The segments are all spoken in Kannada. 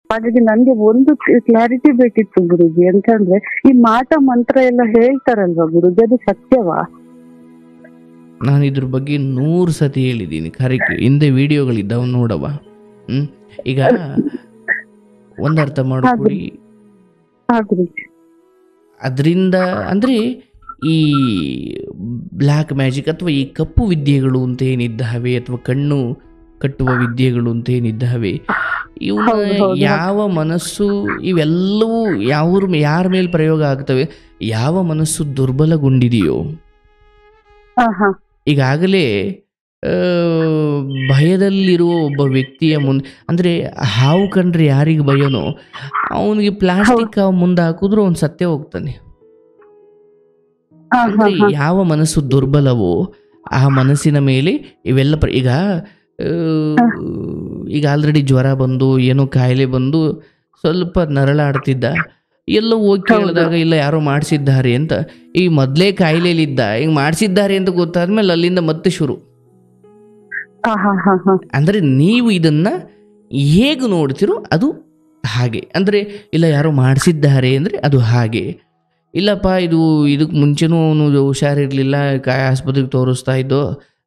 ಹಾಗಾಗಿ ನನ್ಗೆ ಒಂದು ಕ್ಲಾರಿಟಿ ಬೇಕಿತ್ತು ಗುರುಜಿ. ಅಂತಂದ್ರೆ ಈ ಮಾಟ ಮಂತ್ರ ಎಲ್ಲ ಹೇಳ್ತಾರಲ್ವಾ ಗುರುಜಿ, ಅದು ಸತ್ಯವಾ? ನಾನು ಇದ್ರ ಬಗ್ಗೆ 100 ಸತಿ ಹೇಳಿದ್ದೀನಿ. ಕರೆಕ್ಟ್, ಹಿಂದೆ ವಿಡಿಯೋಗಳಿದ್ದಾವ ನೋಡವ. ಈಗ ಒಂದರ್ಥ ಮಾಡ್ಕೊಳ್ಳಿ, ಅದರಿಂದ ಅಂದರೆ ಈ ಬ್ಲ್ಯಾಕ್ ಮ್ಯಾಜಿಕ್ ಅಥವಾ ಈ ಕಪ್ಪು ವಿದ್ಯೆಗಳು ಅಂತ ಏನಿದ್ದಾವೆ, ಅಥವಾ ಕಣ್ಣು ಕಟ್ಟುವ ವಿದ್ಯೆಗಳು ಅಂತ ಏನಿದ್ದಾವೆ, ಇವನ್ನ ಯಾವ ಮನಸ್ಸು, ಇವೆಲ್ಲವೂ ಯಾರ ಮೇಲೆ ಪ್ರಯೋಗ ಆಗ್ತವೆ, ಯಾವ ಮನಸ್ಸು ದುರ್ಬಲಗೊಂಡಿದೆಯೋ, ಈಗಾಗಲೇ ಭಯದಲ್ಲಿರುವ ಒಬ್ಬ ವ್ಯಕ್ತಿಯ ಮುಂದೆ, ಅಂದರೆ ಹಾವು ಕಂಡ್ರೆ ಯಾರಿಗೆ ಭಯನೋ ಅವನಿಗೆ ಪ್ಲಾಸ್ಟಿಕ್ ಮುಂದೆ ಹಾಕಿದ್ರು ಅವ್ನು ಸತ್ಯ ಹೋಗ್ತಾನೆ. ಅಂದರೆ ಯಾವ ಮನಸ್ಸು ದುರ್ಬಲವೋ ಆ ಮನಸ್ಸಿನ ಮೇಲೆ ಇವೆಲ್ಲ ಈಗ ಆಲ್ರೆಡಿ ಜ್ವರ ಬಂದು ಏನೋ ಕಾಯಿಲೆ ಬಂದು ಸ್ವಲ್ಪ ನರಳಾಡ್ತಿದ್ದ, ಎಲ್ಲೋ ಹೋಗಿ ಕೇಳಿದಾಗ ಇಲ್ಲ ಯಾರೋ ಮಾಡಿಸಿದ್ದಾರೆ ಅಂತ, ಈ ಮೊದಲೇ ಕಾಯಿಲೆಯಲ್ಲಿದ್ದ, ಈಗ ಮಾಡಿಸಿದ್ದಾರೆ ಅಂತ ಗೊತ್ತಾದ್ಮೇಲೆ ಅಲ್ಲಿಂದ ಮತ್ತೆ ಶುರು. ಅಂದರೆ ನೀವು ಇದನ್ನ ಹೇಗೆ ನೋಡ್ತಿರೋ ಅದು ಹಾಗೆ. ಅಂದರೆ ಇಲ್ಲ ಯಾರೋ ಮಾಡಿಸಿದ್ದಾರೆ ಅಂದರೆ ಅದು ಹಾಗೆ. ಇಲ್ಲಪ್ಪ ಇದಕ್ಕೆ ಮುಂಚೆನೂ ಅವನು ಹುಷಾರಿರಲಿಲ್ಲ, ಆಸ್ಪತ್ರೆಗೆ ತೋರಿಸ್ತಾ ಇದ್ದೋ,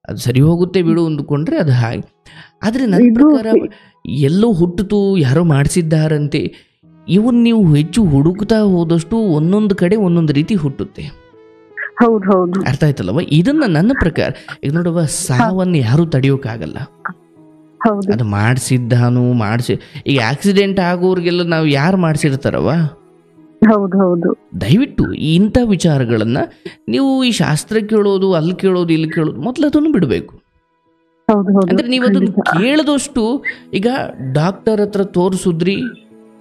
ಅದು ಸರಿ ಹೋಗುತ್ತೆ ಬಿಡು ಅಂದ್ಕೊಂಡ್ರೆ ಅದು ಹಾಗೆ. ಆದರೆ ನನ್ನ ಪ್ರಕಾರ ಎಲ್ಲೋ ಹುಟ್ಟಿತು, ಯಾರೋ ಮಾಡಿಸಿದ್ದಾರಂತೆ, ಇವನ್ ನೀವು ಹೆಚ್ಚು ಹುಡುಕ್ತಾ ಹೋದಷ್ಟು ಒಂದೊಂದು ಕಡೆ ಒಂದೊಂದು ರೀತಿ ಹುಟ್ಟುತ್ತೆ. ಅರ್ಥ ಆಯ್ತಲ್ಲವ? ಇದನ್ನ ನನ್ನ ಪ್ರಕಾರ ಈಗ ನೋಡುವ, ಸಾವನ್ನು ಯಾರು ತಡೆಯೋಕ್ಕಾಗಲ್ಲ. ಅದು ಮಾಡಿಸಿದ್ದಾನು ಈಗ ಆಕ್ಸಿಡೆಂಟ್ ಆಗೋರ್ಗೆಲ್ಲ ನಾವು ಯಾರು ಮಾಡಿಸಿರ್ತಾರವ? ದಯವಿಟ್ಟು ಇಂಥ ವಿಚಾರಗಳನ್ನ ನೀವು ಈ ಶಾಸ್ತ್ರ ಕೇಳೋದು, ಅಲ್ಲಿ ಕೇಳೋದು, ಇಲ್ಲಿ ಕೇಳೋದು, ಮೊದಲು ಅದನ್ನು ಬಿಡಬೇಕು. ಅಂದ್ರೆ ನೀವು ಅದನ್ನು ಕೇಳಿದಷ್ಟು, ಈಗ ಡಾಕ್ಟರ್ ಹತ್ರ ತೋರಿಸಿದ್ರಿ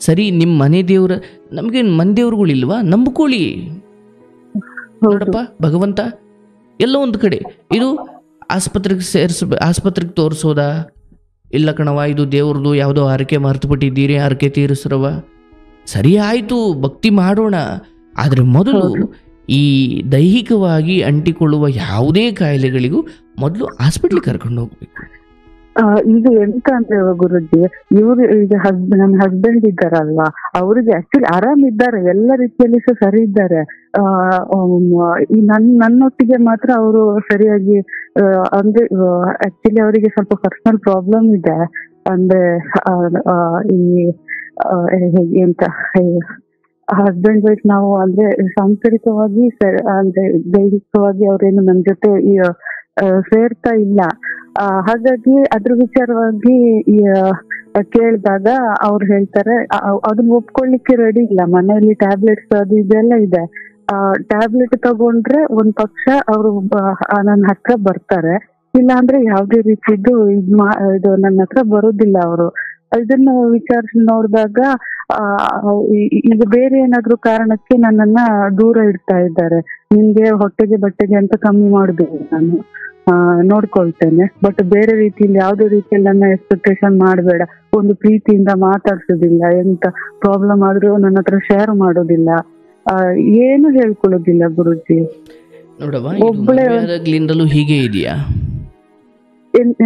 ಸರಿ, ನಿಮ್ಮ ಮನೆ ದೇವ್ರ, ನಮ್ಗೆ ಮನೆ ದೇವ್ರುಗಳಿಲ್ವಾ, ನಂಬ್ಕೊಳ್ಳಿ. ನೋಡಪ್ಪ ಭಗವಂತ ಎಲ್ಲೋ ಒಂದು ಕಡೆ, ಇದು ಆಸ್ಪತ್ರೆಗೆ ತೋರಿಸೋದಾ? ಇಲ್ಲ ಕಣವ, ಇದು ದೇವ್ರದು ಯಾವುದೋ ಹರಕೆ ಮರ್ತು ಬಿಟ್ಟಿದ್ದೀರಿ, ಹರಕೆ ತೀರಿಸ್ರವ, ಸರಿ ಆಯಿತು, ಭಕ್ತಿ ಮಾಡೋಣ. ಆದರೆ ಮೊದಲು ಈ ದೈಹಿಕವಾಗಿ ಅಂಟಿಕೊಳ್ಳುವ ಯಾವುದೇ ಕಾಯಿಲೆಗಳಿಗೂ ಮೊದಲು ಹಾಸ್ಪಿಟ್ಲಿಗೆ ಕರ್ಕೊಂಡು ಹೋಗ್ಬೇಕು. ಈಗ ಎಂತ ಅಂದ್ರೆ ಗುರುಜಿ, ಇವ್ರು ಈಗ ನನ್ನ ಹಸ್ಬೆಂಡ್ ಇದ್ದಾರಲ್ವಾ, ಅವ್ರಿಗೆ ಆಕ್ಚುಲಿ ಆರಾಮಿದ್ದಾರೆ, ಎಲ್ಲ ರೀತಿಯಲ್ಲಿ ಸರಿ ಇದ್ದಾರೆ. ನನ್ನೊಟ್ಟಿಗೆ ಮಾತ್ರ ಅವರು ಸರಿಯಾಗಿ, ಅಂದ್ರೆ ಆಕ್ಚುಲಿ ಅವರಿಗೆ ಸ್ವಲ್ಪ ಪರ್ಸನಲ್ ಪ್ರಾಬ್ಲಮ್ ಇದೆ. ಅಂದ್ರೆ ಈ ಎಂತ ಹಸ್ಬೆಂಡ್ ವೈಫ್ ನಾವು ಅಂದ್ರೆ ಸಾಂಸಾರಿಕವಾಗಿ ಅಂದ್ರೆ ದೈಹಿಕವಾಗಿ ಅವ್ರೇನು ನನ್ನ ಜೊತೆ ಸೇರ್ತಾ ಇಲ್ಲ. ಹಾಗಾಗಿ ಅದ್ರ ವಿಚಾರವಾಗಿ ಕೇಳಿದಾಗ ಅವ್ರು ಹೇಳ್ತಾರೆ ಅದನ್ನ ಒಪ್ಕೊಳ್ಳಿಕ್ಕೆ ರೆಡಿ ಇಲ್ಲ, ಮನೆಯಲ್ಲಿ ಟ್ಯಾಬ್ಲೆಟ್ಸ್ ಅದು ಇದೆಲ್ಲ ಇದೆ, ಟ್ಯಾಬ್ಲೆಟ್ ತಗೊಂಡ್ರೆ ಒಂದ್ ಪಕ್ಷ ಅವರು ನನ್ನ ಹತ್ರ ಬರ್ತಾರೆ, ಇಲ್ಲ ಅಂದ್ರೆ ಯಾವ್ದೇ ರೀತಿದ್ದು ಇದು ನನ್ನ ಹತ್ರ ಬರೋದಿಲ್ಲ ಅವರು. ಇದನ್ನ ವಿಚಾರಿಸಿ ನೋಡಿದಾಗ ಈಗ ಬೇರೆ ಏನಾದ್ರು ಕಾರಣಕ್ಕೆ ನನ್ನನ್ನ ದೂರ ಇಡ್ತಾ ಇದ್ದಾರೆ. ನಿಮ್ಗೆ ಹೊಟ್ಟೆಗೆ ಬಟ್ಟೆಗೆ ಅಂತ ಕಮ್ಮಿ ಮಾಡುದಿಲ್ಲ, ನಾನು ನೋಡ್ಕೊಳ್ತೇನೆ, ಬಟ್ ಬೇರೆ ರೀತಿಯಲ್ಲಿ ಯಾವುದೇ ರೀತಿಯಲ್ಲಿ ನನ್ನ ಎಕ್ಸ್ಪೆಕ್ಟೇಷನ್ ಮಾಡಬೇಡ, ಒಂದು ಪ್ರೀತಿಯಿಂದ ಮಾತಾಡ್ಸೋದಿಲ್ಲ, ಎಂತ ಪ್ರಾಬ್ಲಮ್ ಆದ್ರೂ ನನ್ನ ಹತ್ರ ಶೇರ್ ಮಾಡೋದಿಲ್ಲ, ಏನು ಹೇಳ್ಕೊಳ್ಳೋದಿಲ್ಲ ಗುರುಜಿ. ಒಬ್ಬಳೇ ಹೀಗೆ ಇದೆಯಾ?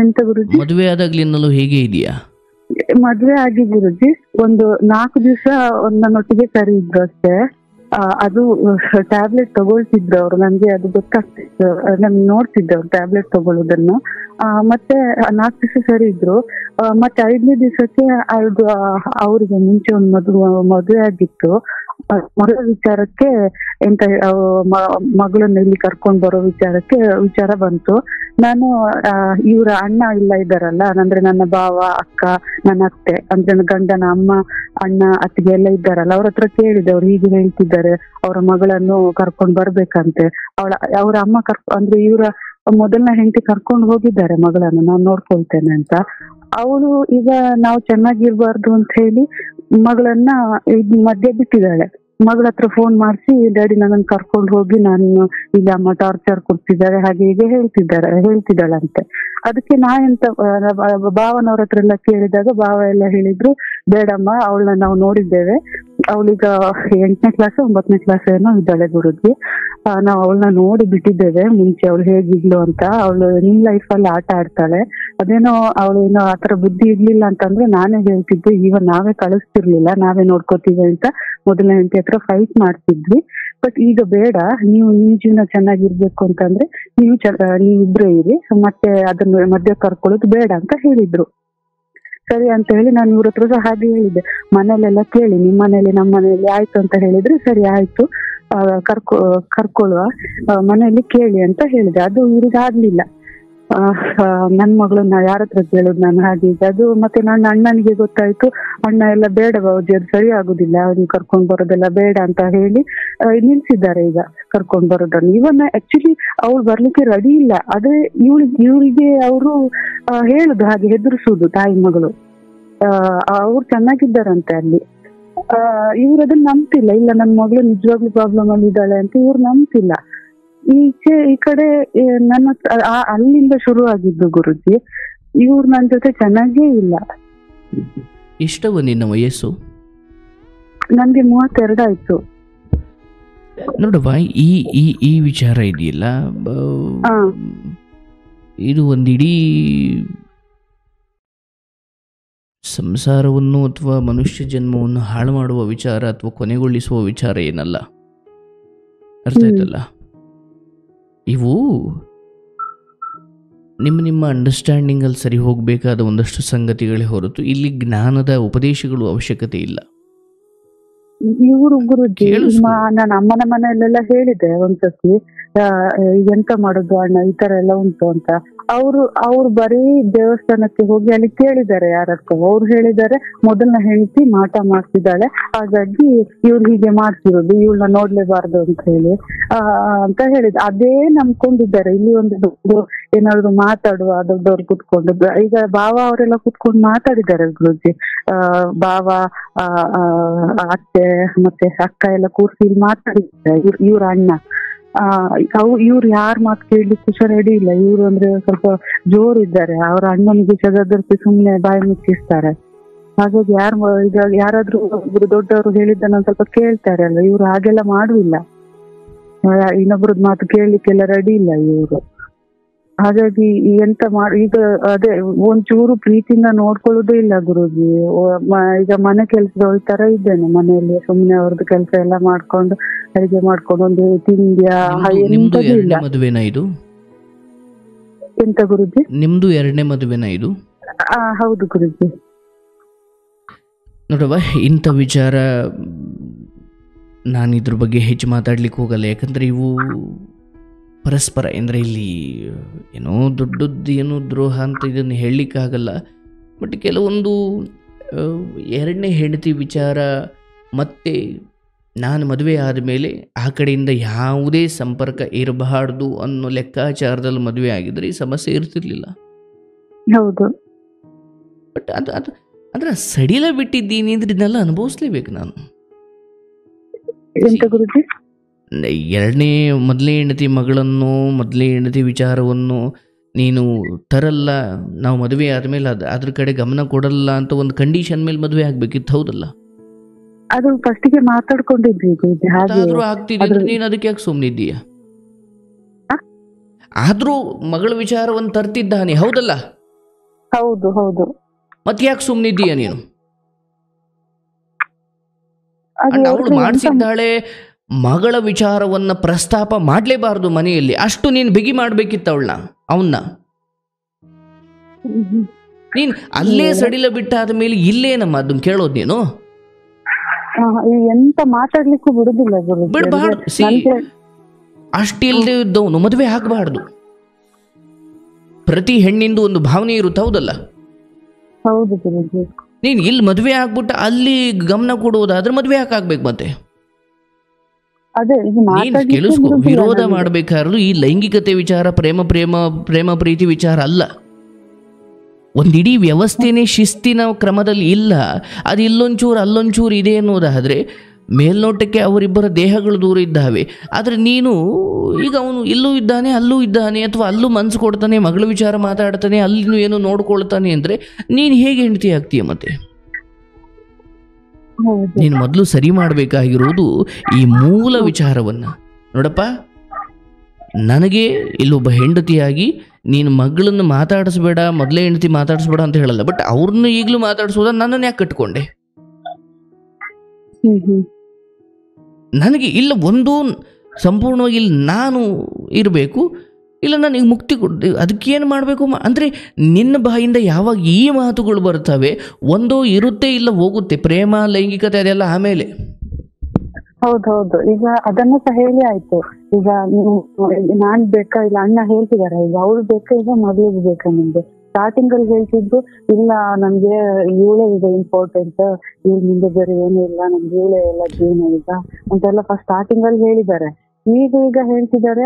ಎಂತ ಗುರುಜಿ? ಮದುವೆ ಆದಾಗ್ಲಿಂದಲೂ ಹೇಗೆ ಇದೆಯಾ? ಮದ್ವೆ ಆಗಿ ಗುರುಜಿ ಒಂದು 4 ದಿವಸ ನನ್ನೊಟ್ಟಿಗೆ ಸರಿ ಇದ್ರು ಅಷ್ಟೇ. ಅದು ಟ್ಯಾಬ್ಲೆಟ್ ತಗೊಳ್ತಿದ್ರು ಅವ್ರು, ನನ್ಗೆ ಅದು ಗೊತ್ತಾಗ್ತಿತ್ತು, ನನ್ ನೋಡ್ತಿದ್ದೆ ಅವ್ರು ಟ್ಯಾಬ್ಲೆಟ್ ತಗೊಳ್ಳೋದನ್ನು. ಮತ್ತೆ 4 ದಿವಸ ಸರಿ ಇದ್ರು. ಮತ್ತೆ 5ನೇ ದಿವಸಕ್ಕೆ ಅವ್ರಿಗೆ ಮುಂಚೆ ಒಂದು ಮದುವೆ ಆಗಿತ್ತು. ಮದುವೆ ವಿಚಾರಕ್ಕೆ ಎಂತ ಮಗಳನ್ನ ಇಲ್ಲಿ ಕರ್ಕೊಂಡ್ ಬರೋ ವಿಚಾರ ಬಂತು. ನಾನು ಇವ್ರ ಅಣ್ಣ ಇಲ್ಲ ಇದ್ದಾರಲ್ಲ, ಅಂದ್ರೆ ನನ್ನ ಭಾವ, ಅಕ್ಕ, ನನ್ನ ಅತ್ತೆ, ಅಂದ್ರೆ ನನ್ನ ಗಂಡನ ಅಮ್ಮ, ಅಣ್ಣ, ಅತ್ತಿಗೆ ಎಲ್ಲ ಇದ್ದಾರಲ್ಲ, ಅವ್ರ ಹತ್ರ ಕೇಳಿದೆ, ಅವ್ರು ಹೀಗೆ ಹೇಳ್ತಿದ್ದಾರೆ, ಅವರ ಮಗಳನ್ನು ಕರ್ಕೊಂಡ್ ಬರ್ಬೇಕಂತೆ. ಅವ್ರ ಅಮ್ಮ ಅಂದ್ರೆ ಇವರ ಮೊದಲನೇ ಹೆಂಡತಿ ಕರ್ಕೊಂಡು ಹೋಗಿದ್ದಾರೆ ಮಗಳನ್ನ, ನಾನ್ ನೋಡ್ಕೊಳ್ತೇನೆ ಅಂತ. ಅವಳು ಈಗ ನಾವು ಚೆನ್ನಾಗಿರ್ಬಾರ್ದು ಅಂತ ಹೇಳಿ ಮಗಳನ್ನ ಮಧ್ಯೆ ಬಿಟ್ಟಿದ್ದಾಳೆ. ಮಗಳ ಹತ್ರ ಫೋನ್ ಮಾಡಿಸಿ, ಡ್ಯಾಡಿ ನನ್ನನ್ನು ಕರ್ಕೊಂಡು ಹೋಗಿ, ನಾನು ಇಲ್ಲಿ ಅಮ್ಮ ಟಾರ್ಚರ್ ಕೊಡ್ತಿದ್ದಾರೆ, ಹಾಗೆ ಹೀಗೆ ಹೇಳ್ತಿದ್ದಾಳಂತೆ. ಅದಕ್ಕೆ ನಾ ಎಂತ ಭಾವನವ್ರ ಹತ್ರ ಎಲ್ಲ ಕೇಳಿದಾಗ ಭಾವ ಎಲ್ಲ ಹೇಳಿದ್ರು, ಬೇಡಮ್ಮ, ಅವಳನ್ನ ನಾವು ನೋಡಿದ್ದೇವೆ, ಅವಳೀಗ 8ನೇ ಕ್ಲಾಸ್ 9ನೇ ಕ್ಲಾಸ್ ಏನೋ ಇದ್ದಾಳೆ ಗುರುಜಿ. ನಾವು ಅವಳನ್ನ ನೋಡಿ ಬಿಟ್ಟಿದ್ದೇವೆ ಮುಂಚೆ ಅವಳು ಹೇಗಿದ್ಲು ಅಂತ. ಅವಳು ನಿಮ್ ಲೈಫ್ ಅಲ್ಲಿ ಆಟ ಆಡ್ತಾಳೆ. ಅದೇನೋ ಅವಳು ಏನೋ ಆತರ ಬುದ್ಧಿ ಇರ್ಲಿಲ್ಲ ಅಂತಂದ್ರೆ ನಾನೇ ಹೇಳ್ತಿದ್ದೆ, ಈವನ್ ನಾವೇ ಕಳಿಸ್ತಿರ್ಲಿಲ್ಲ, ನಾವೇ ನೋಡ್ಕೋತೀವಿ ಅಂತ ಮೊದಲನೇ ಹೆಂಡತಿ ಹತ್ರ ಫೈಟ್ ಮಾಡ್ತಿದ್ವಿ. ಬಟ್ ಈಗ ಬೇಡ, ನೀವು ನಿಮ್ ಜೀವನ ಚೆನ್ನಾಗಿರ್ಬೇಕು ಅಂತಂದ್ರೆ ನೀವಿಬ್ರೇ ಇರಿ, ಮತ್ತೆ ಅದನ್ನ ಮಧ್ಯ ಕರ್ಕೊಳ್ಳೋದು ಬೇಡ ಅಂತ ಹೇಳಿದ್ರು. ಸರಿ ಅಂತ ಹೇಳಿ ನಾನು ಇವ್ರ ಹತ್ರ ಸಹ ಹಾಗೆ ಹೇಳಿದ್ದೆ, ಮನೇಲೆಲ್ಲ ಕೇಳಿ, ನಿಮ್ ಮನೇಲಿ ನಮ್ಮ ಮನೇಲಿ ಆಯ್ತು ಅಂತ ಹೇಳಿದ್ರೆ ಸರಿ ಆಯ್ತು, ಕರ್ಕೊಳ್ಳುವ, ಮನೆಯಲ್ಲಿ ಕೇಳಿ ಅಂತ ಹೇಳಿದೆ. ಅದು ಇವ್ರಿಗೆ ಆಗ್ಲಿಲ್ಲ. ನನ್ ಮಗಳನ್ನ ಯಾರ ಹತ್ರ ಕೇಳುದು ನಾನು, ಹಾಗೆ ಅದು. ಮತ್ತೆ ನನ್ನ ಅಣ್ಣನಿಗೆ ಗೊತ್ತಾಯ್ತು, ಅಣ್ಣ ಎಲ್ಲ ಬೇಡ ಬಾವುಜಿ, ಅದು ಸರಿ ಆಗುದಿಲ್ಲ, ಅವ್ನಿಗೆ ಕರ್ಕೊಂಡ್ ಬರೋದೆಲ್ಲ ಬೇಡ ಅಂತ ಹೇಳಿ ನಿಲ್ಸಿದ್ದಾರೆ ಈಗ ಕರ್ಕೊಂಡ್ ಬರೋದನ್ನು. ಇವನ್ನ ಆಕ್ಚುಲಿ ಅವ್ಳು ಬರ್ಲಿಕ್ಕೆ ರೆಡಿ ಇಲ್ಲ, ಆದ್ರೆ ಇವಳಿಗೆ ಅವರು ಹೇಳುದು ಹಾಗೆ, ಹೆದರ್ಸುದು ತಾಯಿ ಮಗಳು. ಅವ್ರು ಚೆನ್ನಾಗಿದ್ದಾರಂತೆ ಅಲ್ಲಿ. ಇವ್ರು ಅದನ್ನ ನಂಬ್ತಿಲ್ಲ, ಇಲ್ಲ ನನ್ನ ಮಗಳು ನಿಜವಾಗ್ಲೂ ಪ್ರಾಬ್ಲಮ್ ಅಲ್ಲಿ ಇದ್ದಾಳೆ ಅಂತ ಇವ್ರು ನಂಬ್ತಿಲ್ಲ. ಈ ಕಡೆ ನನ್ನ ಅಲ್ಲಿಂದ ಶುರು ಆಗಿದ್ದು ಗುರುಜಿ. ಇವ್ರು ನನ್ನ ಜೊತೆ ಚೆನ್ನಾಗೇ ಇಲ್ಲ. ಎಷ್ಟವ ನಿನ್ನ ವಯಸ್ಸು? ನನ್ಗೆ 32 ಆಯ್ತು. ನೋಡವ್ವ, ಈ ಈ ಈ ವಿಚಾರ ಇದೆಯಲ್ಲ, ಇದು ಒಂದಿಡೀ ಸಂಸಾರವನ್ನು ಅಥವಾ ಮನುಷ್ಯ ಜನ್ಮವನ್ನು ಹಾಳು ಮಾಡುವ ವಿಚಾರ ಅಥವಾ ಕೊನೆಗೊಳಿಸುವ ವಿಚಾರ ಏನಲ್ಲ. ಅರ್ಥ ಆಯ್ತಲ್ಲ? ಇವು ನಿಮ್ಮ ಅಂಡರ್ಸ್ಟ್ಯಾಂಡಿಂಗಲ್ಲಿ ಸರಿ ಹೋಗಬೇಕಾದ ಒಂದಷ್ಟು ಸಂಗತಿಗಳೇ ಹೊರತು ಇಲ್ಲಿ ಜ್ಞಾನದ ಉಪದೇಶಗಳು ಅವಶ್ಯಕತೆ ಇಲ್ಲ. ಇವರು ಗುರುಜಿ, ನಾನು ಅಮ್ಮನ ಮನೆಯಲ್ಲೆಲ್ಲ ಹೇಳಿದೆ ಒಂದ್ಸತಿ, ಎಂತ ಮಾಡುದು ಅಣ್ಣ, ಈ ತರ ಎಲ್ಲ ಉಂಟು ಅಂತ. ಅವ್ರು ಬರೀ ದೇವಸ್ಥಾನಕ್ಕೆ ಹೋಗಿ ಅಲ್ಲಿ ಕೇಳಿದ್ದಾರೆ ಯಾರಕ್ಕೂ. ಅವ್ರು ಹೇಳಿದ್ದಾರೆ ಮೊದಲನೇ ಹೆಂಡತಿ ಮಾಟ ಮಾಡ್ತಿದ್ದಾಳೆ, ಹಾಗಾಗಿ ಇವ್ರು ಹೀಗೆ ಮಾಡ್ತಿರೋದು, ಇವಳನ್ನ ನೋಡ್ಲೇಬಾರ್ದು ಅಂತ ಹೇಳಿ ಅಂತ ಹೇಳಿದ್. ಅದೇ ನಂಬ್ಕೊಂಡಿದ್ದಾರೆ. ಇಲ್ಲಿ ಒಂದು ಏನಾದ್ರು ಮಾತಾಡುವ ದೊಡ್ಡವ್ರು ಕುತ್ಕೊಂಡು, ಈಗ ಬಾವ ಅವರೆಲ್ಲ ಕುತ್ಕೊಂಡು ಮಾತಾಡಿದ್ದಾರೆ ಗುರುಜಿ. ಬಾವ, ಅತ್ತೆ ಮತ್ತೆ ಅಕ್ಕ ಎಲ್ಲ ಕೂರ್ಸಿ ಮಾತಾಡಿದ್ದಾರೆ. ಇವ್ರ ಅಣ್ಣ ಇವ್ರು ಯಾರ ಮಾತು ಕೇಳಲಿಕ್ಕೆ ರೆಡಿ ಇಲ್ಲ. ಇವ್ರು ಅಂದ್ರೆ ಸ್ವಲ್ಪ ಜೋರಿದ್ದಾರೆ. ಅವ್ರ ಅಣ್ಣನಿಗೆ ಜಗದರ್ಸಿ ಸುಮ್ನೆ ಬಾಯಿ ಮುಚ್ಚಿಸ್ತಾರೆ. ಹಾಗಾಗಿ ಈಗ ಯಾರಾದ್ರೂ ಒಬ್ರು ದೊಡ್ಡವರು ಹೇಳಿದ್ದನ್ನ ಸ್ವಲ್ಪ ಕೇಳ್ತಾರೆ ಅಲ್ಲ, ಇವ್ರು ಹಾಗೆಲ್ಲ ಮಾಡುವಿಲ್ಲ. ಇನ್ನೊಬ್ರದ್ ಮಾತು ಕೇಳಲಿಕ್ಕೆಲ್ಲ ರೆಡಿ ಇಲ್ಲ ಇವ್ರು. ಹಾಗಾಗಿ ಎಂತ ಈಗ ಅದೇ ಒಂಚೂರು ಪ್ರೀತಿಯಿಂದ ನೋಡ್ಕೊಳ್ಳೋದೇ ಇಲ್ಲ ಗುರುಜಿ. ಈಗ ಮನೆ ಕೆಲ್ಸದವಳ ತರ ಇದ್ದೇನೆ ಮನೆಯಲ್ಲಿ, ಸುಮ್ನೆ ಅವ್ರದ್ದು ಕೆಲಸ ಎಲ್ಲ ಮಾಡ್ಕೊಂಡು ಅಡಿಗೆ ಮಾಡ್ಕೊಂಡು ಒಂದು ತಿಂಡಿಯ ಮದುವೆನಾ ಇದು? ಎಂತ ಗುರುಜಿ? ನಿಮ್ದು 2ನೇ ಮದುವೆನಾ ಇದು? ಹೌದು ಗುರುಜಿ. ನೋಡವ್ವ, ಇಂಥ ವಿಚಾರ ನಾನು ಇದ್ರ ಬಗ್ಗೆ ಹೆಚ್ಚು ಮಾತಾಡ್ಲಿಕ್ಕೆ ಹೋಗಲ್ಲ. ಯಾಕಂದ್ರೆ ಇವು ಪರಸ್ಪರ ಅಂದರೆ ಇಲ್ಲಿ ಏನೋ ದೊಡ್ಡದ್ದು ಏನೋ ದ್ರೋಹ ಅಂತ ಇದನ್ನು ಹೇಳಲಿಕ್ಕಾಗಲ್ಲ. ಬಟ್ ಕೆಲವೊಂದು 2ನೇ ಹೆಂಡತಿ ವಿಚಾರ ಮತ್ತು ನಾನು ಮದುವೆ ಆದಮೇಲೆ ಆ ಕಡೆಯಿಂದ ಯಾವುದೇ ಸಂಪರ್ಕ ಇರಬಾರ್ದು ಅನ್ನೋ ಲೆಕ್ಕಾಚಾರದಲ್ಲಿ ಮದುವೆ ಆಗಿದ್ರೆ ಈ ಸಮಸ್ಯೆ ಇರ್ತಿರ್ಲಿಲ್ಲ. ಹೌದು. ಬಟ್ ಅದು ಅಂದ್ರೆ ಸಡಿಲ ಬಿಟ್ಟಿದ್ದೀನಿ ಅಂದ್ರೆ ಇದನ್ನೆಲ್ಲ ಅನುಭವಿಸ್ಲೇಬೇಕು ನಾನು. ಮೊದಲನೇ ಹೆಂಡತಿ ಮಗಳನ್ನು, ಮೊದಲನೇ ಹೆಂಡತಿ ವಿಚಾರವನ್ನು ನೀನು ತರಲ್ಲ, ನಾವು ಮದುವೆ ಆದಮೇಲೆ ಅದ್ರ ಕಡೆ ಗಮನ ಕೊಡಲ್ಲ ಅಂತ ಒಂದು ಕಂಡೀಷನ್ ಮೇಲೆ ಮದುವೆ ಆಗ್ಬೇಕಿತ್ತು, ಹೌದಲ್ಲ? ಅದು ಫಸ್ಟಿಗೆ ಮಾತಾಡ್ಕೊಂಡಿದ್ವಿ. ಆದ್ರೂ ಆಗ್ತಿದ್ರೆ ನೀನು ಅದಕ್ಕೆ ಯಾಕೆ ಸುಮ್ಮನಿದ್ದೀಯ? ಆದ್ರೂ ಮಗಳ ವಿಚಾರವನ್ನು ತರ್ತಿದ್ದಾನೆ, ಹೌದಲ್ಲ? ಹೌದು ಹೌದು. ಮತ್ತೆ ಯಾಕೆ ಸುಮ್ಮನಿದ್ದೀಯ ನೀನು? ಅವಳು ಮಾಡಿಸಿದ್ದಾಳೆ, ಮಗಳ ವಿಚಾರವನ್ನ ಪ್ರಸ್ತಾಪ ಮಾಡಲೇಬಾರದು ಮನೆಯಲ್ಲಿ, ಅಷ್ಟು ನೀನು ಬಿಗಿ ಮಾಡ್ಬೇಕಿತ್ತು ಅವನ್ನ. ನೀನ್ ಅಲ್ಲೇ ಸಡಿಲ ಬಿಟ್ಟಾದ ಮೇಲೆ ಇಲ್ಲೇನಮ್ಮ ಅದನ್ನ ಕೇಳೋದು ನೀನು? ಎಂತ ಮಾತಾಡ್ಲಿಕ್ಕೂ ಬಿಡುದಿಲ್ಲ, ಬಿಡಬಾರ್ದು. ಅಷ್ಟಿಲ್ದೇ ಇದ್ದವನು ಮದುವೆ ಆಗಬಾರ್ದು. ಪ್ರತಿ ಹೆಣ್ಣಿಂದು ಒಂದು ಭಾವನೆ ಇರುತ್ತೆ, ಹೌದಲ್ಲ? ಹೌದು. ನೀನ್ ಇಲ್ಲಿ ಮದುವೆ ಆಗ್ಬಿಟ್ಟು ಅಲ್ಲಿ ಗಮನ ಕೊಡುವುದಾದ್ರೆ ಮದುವೆ ಯಾಕಾಗ್ಬೇಕು? ಮತ್ತೆ ನೀನ್ ಕೇಳಿಸ್ಕೊ, ವಿರೋಧ ಮಾಡ್ಬೇಕಾದ್ರೂ ಈ ಲೈಂಗಿಕತೆ ವಿಚಾರ, ಪ್ರೇಮ ಪ್ರೀತಿ ವಿಚಾರ ಅಲ್ಲ. ಒಂದಿಡೀ ವ್ಯವಸ್ಥೆನೇ ಶಿಸ್ತಿನ ಕ್ರಮದಲ್ಲಿ ಇಲ್ಲ. ಅದು ಇಲ್ಲೊಂಚೂರು ಅಲ್ಲೊಂಚೂರು ಇದೆ ಅನ್ನೋದಾದ್ರೆ ಮೇಲ್ನೋಟಕ್ಕೆ ಅವರಿಬ್ಬರ ದೇಹಗಳು ದೂರ ಇದ್ದಾವೆ. ಆದರೆ ನೀನು ಈಗ ಅವನು ಇಲ್ಲೂ ಇದ್ದಾನೆ ಅಲ್ಲೂ ಇದ್ದಾನೆ, ಅಥವಾ ಅಲ್ಲೂ ಮನಸ್ಸು ಕೊಡ್ತಾನೆ, ಮಗಳ ವಿಚಾರ ಮಾತಾಡ್ತಾನೆ, ಅಲ್ಲಿನೂ ಏನೋ ನೋಡ್ಕೊಳ್ತಾನೆ ಅಂದರೆ ನೀನು ಹೇಗೆ ಹೆಂಡತಿ ಆಗ್ತೀಯ? ಮತ್ತೆ ಹೌದು. ನೀನು ಮೊದಲು ಸರಿ ಮಾಡಬೇಕಾಗಿರುವುದು ಈ ಮೂಲ ವಿಚಾರವನ್ನು. ನೋಡಪ್ಪ, ನನಗೆ ಇಲ್ಲೊಬ್ಬ ಹೆಂಡತಿಯಾಗಿ ನೀನು ಮಗಳನ್ನು ಮಾತಾಡಿಸ್ಬೇಡ, ಮೊದಲೇ ಹೆಂಡತಿ ಮಾತಾಡಿಸ್ಬೇಡ ಅಂತ ಹೇಳಲ್ಲ, ಬಟ್ ಅವ್ರನ್ನ ಈಗಲೂ ಮಾತಾಡಿಸೋದ ನನ್ನನ್ನು ಯಾಕೆ ಕಟ್ಕೊಂಡೆ? ನನಗೆ ಇಲ್ಲ, ಒಂದು ಸಂಪೂರ್ಣವಾಗಿ ಇಲ್ಲಿ ನಾನು ಇರಬೇಕು, ಇಲ್ಲ ನನಗೆ ಮುಕ್ತಿ ಕೊಟ್ಟು ಅದಕ್ಕೇನು ಮಾಡಬೇಕು ಅಂದರೆ ನಿನ್ನ ಬಾಯಿಂದ ಯಾವಾಗ ಈ ಮಾತುಗಳು ಬರ್ತವೆ, ಒಂದೋ ಇರುತ್ತೆ ಇಲ್ಲ ಹೋಗುತ್ತೆ, ಪ್ರೇಮ ಲೈಂಗಿಕತೆ ಅದೆಲ್ಲ ಆಮೇಲೆ. ಹೌದೌದು. ಈಗ ಅದನ್ನು ಸಹ ಹೇಳಿ ಆಯ್ತು. ಈಗ ನಾನ್ ಬೇಕಾ, ಇಲ್ಲ ಅಣ್ಣ ಹೇಳ್ತಿದಾರೆ, ಈಗ ಅವ್ಳು ಬೇಕಾ, ಈಗ ಮಗಳಿಗೆ ಬೇಕಾ ನಿಮ್ಗೆ? ಸ್ಟಾರ್ಟಿಂಗ್ ಅಲ್ಲಿ ಹೇಳ್ತಿದ್ರು ಇಲ್ಲ ನಮ್ಗೆ ಇವಳೇ ಈಗ ಇಂಪಾರ್ಟೆಂಟ್, ಇವ್ಳ ಮುಂದೆ ಬೇರೆ ಏನೂ ಇಲ್ಲ, ನಮ್ಗೆ ಇವಳೇ ಎಲ್ಲ ಜೀವನ ಈಗ ಅಂತೆಲ್ಲ ಫಸ್ಟ್ ಸ್ಟಾರ್ಟಿಂಗ್ ಅಲ್ಲಿ ಹೇಳಿದ್ದಾರೆ. ಈಗ ಹೇಳ್ತಿದ್ದಾರೆ,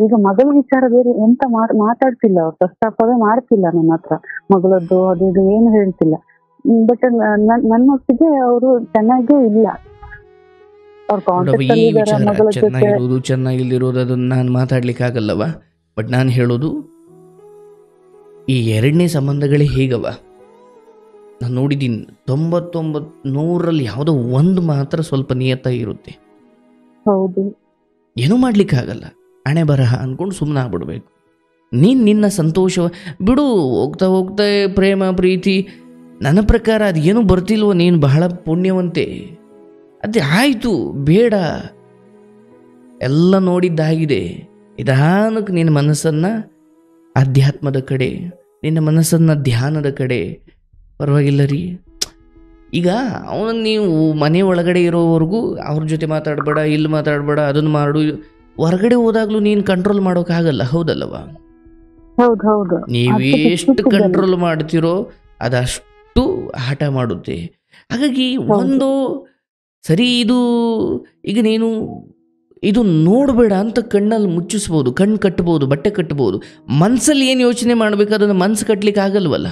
ಈಗ ಮಗಳ ವಿಚಾರ ಬೇರೆ ಎಂತ ಮಾತಾಡ್ತಿಲ್ಲ, ಅವ್ರು ಪ್ರಸ್ತಾಪವೇ ಮಾಡ್ತಿಲ್ಲ ನನ್ನ ಹತ್ರ. ಮಗಳದ್ದು ಅದು ಇದು ಏನು ಹೇಳ್ತಿಲ್ಲ. ಬಟ್ ನನ್ನೊಟ್ಟಿಗೆ ಅವರು ಚೆನ್ನಾಗೇ ಇಲ್ಲ. ಈ ವಿಚಾರ ಚೆನ್ನಾಗಿರೋದು ಚೆನ್ನಾಗಿಲ್ದಿರೋದು ಅದನ್ನು ನಾನು ಮಾತಾಡ್ಲಿಕ್ಕೆ ಆಗಲ್ಲವ. ಬಟ್ ನಾನು ಹೇಳೋದು ಈ ಎರಡನೇ ಸಂಬಂಧಗಳೇ ಹೇಗವ, ನಾನು ನೋಡಿದ್ದೀನಿ 99-100ರಲ್ಲಿ ಯಾವುದೋ ಒಂದು ಮಾತ್ರ ಸ್ವಲ್ಪ ನಿಯತ್ತಾಗಿರುತ್ತೆ. ಹೌದು, ಏನೂ ಮಾಡ್ಲಿಕ್ಕೆ ಆಗಲ್ಲ, ಹಣೆ ಬರಹ ಅಂದ್ಕೊಂಡು ಸುಮ್ಮನೆ ಆಗ್ಬಿಡ್ಬೇಕು. ನಿನ್ನ ಸಂತೋಷ ಬಿಡು. ಹೋಗ್ತಾ ಹೋಗ್ತಾ ಪ್ರೇಮ ಪ್ರೀತಿ, ನನ್ನ ಪ್ರಕಾರ ಅದು ಏನೂ ಬರ್ತಿಲ್ವೋ, ನೀನು ಬಹಳ ಪುಣ್ಯವಂತೆ. ಅದೇ ಆಯಿತು, ಬೇಡ, ಎಲ್ಲ ನೋಡಿದ್ದಾಗಿದೆ. ನಿಧಾನಕ್ಕೆ ನಿನ್ನ ಮನಸ್ಸನ್ನು ಅಧ್ಯಾತ್ಮದ ಕಡೆ, ನಿನ್ನ ಮನಸ್ಸನ್ನು ಧ್ಯಾನದ ಕಡೆ. ಪರವಾಗಿಲ್ಲ ರೀ, ಈಗ ಅವನನ್ನು ನೀವು ಮನೆ ಒಳಗಡೆ ಇರೋವರೆಗೂ ಅವ್ರ ಜೊತೆ ಮಾತಾಡಬೇಡ, ಇಲ್ಲಿ ಮಾತಾಡಬೇಡ, ಅದನ್ನು ಮಾಡು. ಹೊರಗಡೆ ಹೋದಾಗಲೂ ನೀನು ಕಂಟ್ರೋಲ್ ಮಾಡೋಕ್ಕಾಗಲ್ಲ, ಹೌದಲ್ಲವ? ಹೌದು. ನೀವೆಷ್ಟು ಕಂಟ್ರೋಲ್ ಮಾಡ್ತಿರೋ ಅದಷ್ಟು ಆಟ ಮಾಡುತ್ತೆ. ಹಾಗಾಗಿ ಒಂದು ಸರಿ, ಇದು ಈಗ ನೀನು ಇದು ನೋಡಬೇಡ ಅಂತ ಕಣ್ಣಲ್ಲಿ ಮುಚ್ಚಿಸ್ಬೋದು, ಕಣ್ಣು ಕಟ್ಬೋದು, ಬಟ್ಟೆ ಕಟ್ಬೋದು. ಮನಸ್ಸಲ್ಲಿ ಏನು ಯೋಚನೆ ಮಾಡಬೇಕು ಅದನ್ನು ಮನಸ್ಸು ಕಟ್ಟಲಿಕ್ಕೆ ಆಗಲ್ವಲ್ಲ,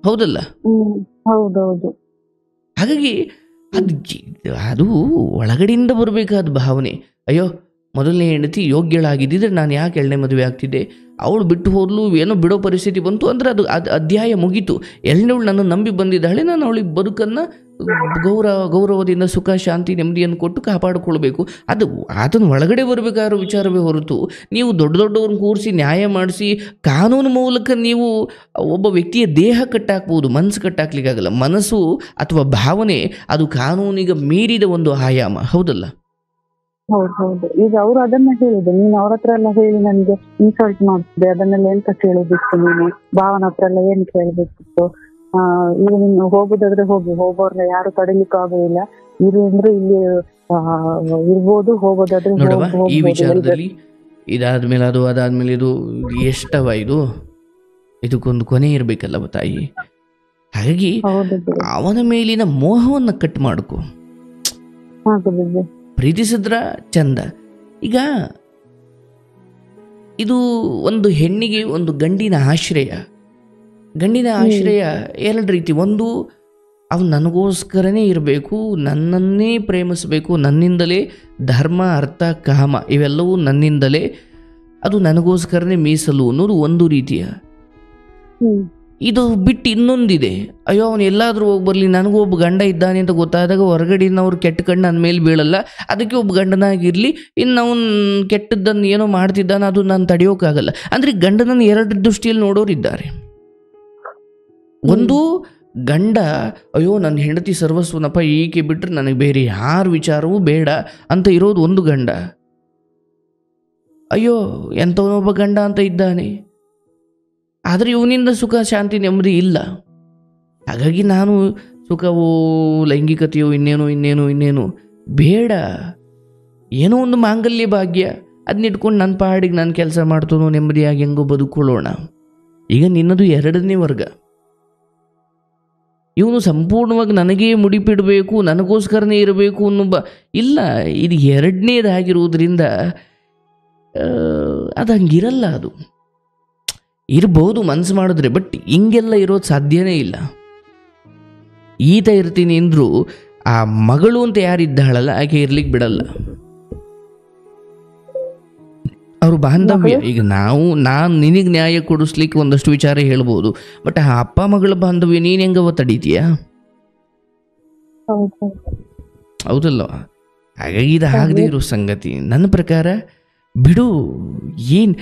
ಹೌದಲ್ಲ? ಹೌದೌದು. ಹಾಗಾಗಿ ಅದು ಒಳಗಡೆಯಿಂದ ಬರಬೇಕಾದ ಭಾವನೆ. ಅಯ್ಯೋ, ಮೊದಲನೇ ಹೆಂಡತಿ ಯೋಗ್ಯಳಾಗಿದ್ದಿದ್ರೆ ನಾನು ಯಾಕೆ ಎರಡನೇ ಮದುವೆ ಆಗ್ತಿದ್ದೆ, ಅವಳು ಬಿಟ್ಟು ಹೋದ್ಲು, ಏನೋ ಬಿಡೋ ಪರಿಸ್ಥಿತಿ ಬಂತು ಅಂದರೆ ಅದು ಅಧ್ಯಾಯ ಮುಗೀತು. ಎರಡನೇವಳು ನನ್ನ ನಂಬಿ ಬಂದಿದ್ದಾಳೆ, ನಾನು ಅವಳಿಗೆ ಬದುಕನ್ನು ಗೌರವದಿಂದ ಸುಖ ಶಾಂತಿ ನೆಮ್ಮದಿಯನ್ನು ಕೊಟ್ಟು ಕಾಪಾಡಿಕೊಳ್ಬೇಕು. ಅದನ್ನು ಒಳಗಡೆ ಬರಬೇಕಾಗಿರೋ ವಿಚಾರವೇ ಹೊರತು ನೀವು ದೊಡ್ಡವ್ರನ್ನ ಕೂರಿಸಿ ನ್ಯಾಯ ಮಾಡಿಸಿ ಕಾನೂನು ಮೂಲಕ ನೀವು ಒಬ್ಬ ವ್ಯಕ್ತಿಯ ದೇಹ ಕಟ್ಟಾಕ್ಬೋದು, ಮನಸ್ಸು ಕಟ್ಟಾಕ್ಲಿಕ್ಕಾಗಲ್ಲ. ಮನಸ್ಸು ಅಥವಾ ಭಾವನೆ ಅದು ಕಾನೂನಿಗೆ ಮೀರಿದ ಒಂದು ಆಯಾಮ, ಹೌದಲ್ಲ? ಹೌದು. ಈಗ ಅವ್ರು ಅದನ್ನ ಹೇಳಿದ್ರು, ನೀನು ಅವ್ರ ಹತ್ರ ಎಲ್ಲ ಹೇಳಿ ನನ್ಗೆ ಇನ್ಸಲ್ಟ್ ಮಾಡ್ತಿದ್ದೆ, ಅದನ್ನೆಲ್ಲ ಎಂತ ಕೇಳೋದಿತ್ತು ನೀನು? ಭಾವನ ಹತ್ರ ಎಲ್ಲ ಏನ್ ಕೇಳ್ಬೇಕಿತ್ತು? ಈಗ ನೀನು ಹೋಗೋದಾದ್ರೆ ಹೋಗೋರ್ನ ಯಾರು ತಡಿಲಿಕ್ಕೂ ಆಗೋದಿಲ್ಲ. ಇರು ಅಂದ್ರೆ ಇಲ್ಲಿ ಇರ್ಬೋದು, ಹೋಗೋದಾದ್ರೆ ಈ ವಿಚಾರದಲ್ಲಿ ಇದಾದ್ಮೇಲೆ ಅದು, ಅದಾದ್ಮೇಲೆ ಇದು, ಎಷ್ಟವ ಇದು? ಇದಕ್ಕೊಂದು ಕೊನೆ ಇರ್ಬೇಕಲ್ಲವ ತಾಯಿ. ಹಾಗಾಗಿ ಅವನ ಮೇಲಿನ ಮೋಹವನ್ನು ಕಟ್ ಮಾಡ್ಕೊ. ಪ್ರೀತಿಸಿದ್ರ ಚಂದ. ಈಗ ಇದು ಒಂದು ಹೆಣ್ಣಿಗೆ ಒಂದು ಗಂಡಿನ ಆಶ್ರಯ ಎರಡು ರೀತಿ. ಒಂದು, ಅವನು ನನಗೋಸ್ಕರನೇ ಇರಬೇಕು, ನನ್ನನ್ನೇ ಪ್ರೇಮಿಸಬೇಕು, ನನ್ನಿಂದಲೇ ಧರ್ಮ ಅರ್ಥ ಕಾಮ ಇವೆಲ್ಲವೂ ನನ್ನಿಂದಲೇ, ಅದು ನನಗೋಸ್ಕರನೇ ಮೀಸಲು ಅನ್ನೋದು ಒಂದು ರೀತಿಯ. ಇದು ಬಿಟ್ಟು ಇನ್ನೊಂದಿದೆ, ಅಯ್ಯೋ ಅವನು ಎಲ್ಲಾದರೂ ಹೋಗಿ ಬರಲಿ, ನನಗೂ ಒಬ್ಬ ಗಂಡ ಇದ್ದಾನೆ ಅಂತ ಗೊತ್ತಾದಾಗ ಹೊರಗಡೆನವ್ರು ಕೆಟ್ಟ ಕಣ್ಣು ನನ್ನ ಮೇಲೆ ಬೀಳಲ್ಲ, ಅದಕ್ಕೆ ಒಬ್ಬ ಗಂಡನಾಗಿರಲಿ, ಇನ್ನು ಅವನು ಕೆಟ್ಟದ್ದನ್ನು ಏನೋ ಮಾಡ್ತಿದ್ದಾನೆ, ಅದು ನಾನು ತಡೆಯೋಕ್ಕಾಗಲ್ಲ ಅಂದರೆ ಗಂಡನನ್ನು ಎರಡು ದೃಷ್ಟಿಯಲ್ಲಿ ನೋಡೋರಿದ್ದಾರೆ. ಒಂದು ಗಂಡ, ಅಯ್ಯೋ ನನ್ನ ಹೆಂಡತಿ ಸರ್ವಸ್ವನಪ್ಪ, ಈಕೆ ಬಿಟ್ಟರೆ ನನಗೆ ಬೇರೆ ಯಾರ ವಿಚಾರವೂ ಬೇಡ ಅಂತ ಇರೋದು ಒಂದು ಗಂಡ. ಅಯ್ಯೋ ಎಂಥವನೊಬ್ಬ ಗಂಡ ಅಂತ ಇದ್ದಾನೆ, ಆದರೆ ಇವನಿಂದ ಸುಖ ಶಾಂತಿ ನೆಮ್ಮದಿ ಇಲ್ಲ. ಹಾಗಾಗಿ ನಾನು ಸುಖವೋ ಲೈಂಗಿಕತೆಯೋ ಇನ್ನೇನು ಬೇಡ. ಏನೋ ಒಂದು ಮಾಂಗಲ್ಯ ಭಾಗ್ಯ ಅದನ್ನಿಟ್ಕೊಂಡು ನನ್ನ ಪಾಡಿಗೆ ನಾನು ಕೆಲಸ ಮಾಡ್ತನೋ, ನೆಮ್ಮದಿಯಾಗಿ ಹೆಂಗೋ ಬದುಕೊಳ್ಳೋಣ. ಈಗ ನಿನ್ನದು ಎರಡನೇ ವರ್ಗ. ಇವನು ಸಂಪೂರ್ಣವಾಗಿ ನನಗೇ ಮುಡಿಪಿಡಬೇಕು, ನನಗೋಸ್ಕರನೇ ಇರಬೇಕು ಅನ್ನೋ ಇಲ್ಲ. ಇದು ಎರಡನೇದಾಗಿರುವುದರಿಂದ ಅದು ಹಂಗಿರಲ್ಲ. ಅದು ಇರ್ಬೋದು ಮನಸ್ಸು ಮಾಡಿದ್ರೆ, ಬಟ್ ಹಿಂಗೆಲ್ಲ ಇರೋದು ಸಾಧ್ಯನೇ ಇಲ್ಲ. ಈತ ಇರ್ತೀನಿ ಅಂದರೂ ಆ ಮಗಳು ಅಂತ ಯಾರಿದ್ದಾಳಲ್ಲ ಆಕೆ ಇರ್ಲಿಕ್ಕೆ ಬಿಡಲ್ಲ. ಅವ್ರ ಬಾಂಧವ್ಯ, ಈಗ ನಾನು ನಿನಗೆ ನ್ಯಾಯ ಕೊಡಿಸ್ಲಿಕ್ಕೆ ಒಂದಷ್ಟು ವಿಚಾರ ಹೇಳ್ಬೋದು, ಬಟ್ ಆ ಅಪ್ಪ ಮಗಳ ಬಾಂಧವ್ಯ ನೀನು ಹೆಂಗವ ತಡೀತೀಯಾ? ಹೌದಲ್ವ? ಹಾಗಾಗಿ ಇದು ಆಗದೆ ಇರೋ ಸಂಗತಿ ನನ್ನ ಪ್ರಕಾರ. ಬಿಡು, ಏನು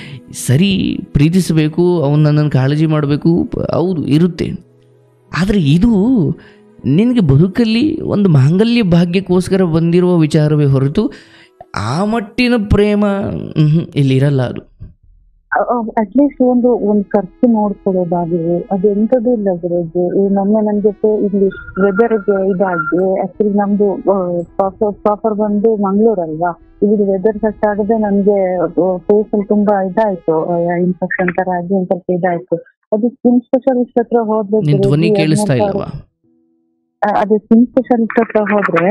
ಸರಿ, ಪ್ರೀತಿಸಬೇಕು, ಅವನು ನನ್ನನ್ನು ಕಾಳಜಿ ಮಾಡಬೇಕು, ಹೌದು ಇರುತ್ತೆ. ಆದರೆ ಇದು ನಿನಗೆ ಬದುಕಲ್ಲಿ ಒಂದು ಮಾಂಗಲ್ಯ ಭಾಗ್ಯಕ್ಕೋಸ್ಕರ ಬಂದಿರುವ ವಿಚಾರವೇ ಹೊರತು ಆ ಮಟ್ಟಿನ ಪ್ರೇಮ ಇಲ್ಲಿರಲ್ಲ. ಅದು ಅಟ್ಲೀಸ್ಟ್ ಒಂದು ಖರ್ಚು ನೋಡ್ಕೊಳ್ಳೋದಾಗಿದೆ, ಅದು ಎಂತದೂ ಇಲ್ಲ ಗುರುಜಿ. ಮೊನ್ನೆ ನನ್ನ ಜೊತೆ ಇಲ್ಲಿ ವೆದರ್ ಇದಾಗಿ, ಆಕ್ಚುಲಿ ನಮ್ದು ಪ್ರಾಪರ್ ಬಂದು ಮಂಗಳೂರಲ್ವಾ, ಇಲ್ಲಿ ವೆದರ್ ಸೆಟ್ ಆಗದೆ ನನ್ಗೆ ಫೇಸ್ ಅಲ್ಲಿ ತುಂಬಾ ಇದಾಯ್ತು, ಇನ್ಫೆಕ್ಷನ್ ತರ ಆಗಿ ಒಂದ್ ಸ್ವಲ್ಪ ಇದಾಯ್ತು. ಅದು ಸ್ಕಿನ್ ಸ್ಪೆಷಲಿಸ್ಟ್ ಹತ್ರ ಹೋದ್ರೆ, ಅದೇ ಸ್ಕಿನ್ ಸ್ಪೆಷಲಿಸ್ಟ್ ಹತ್ರ ಹೋದ್ರೆ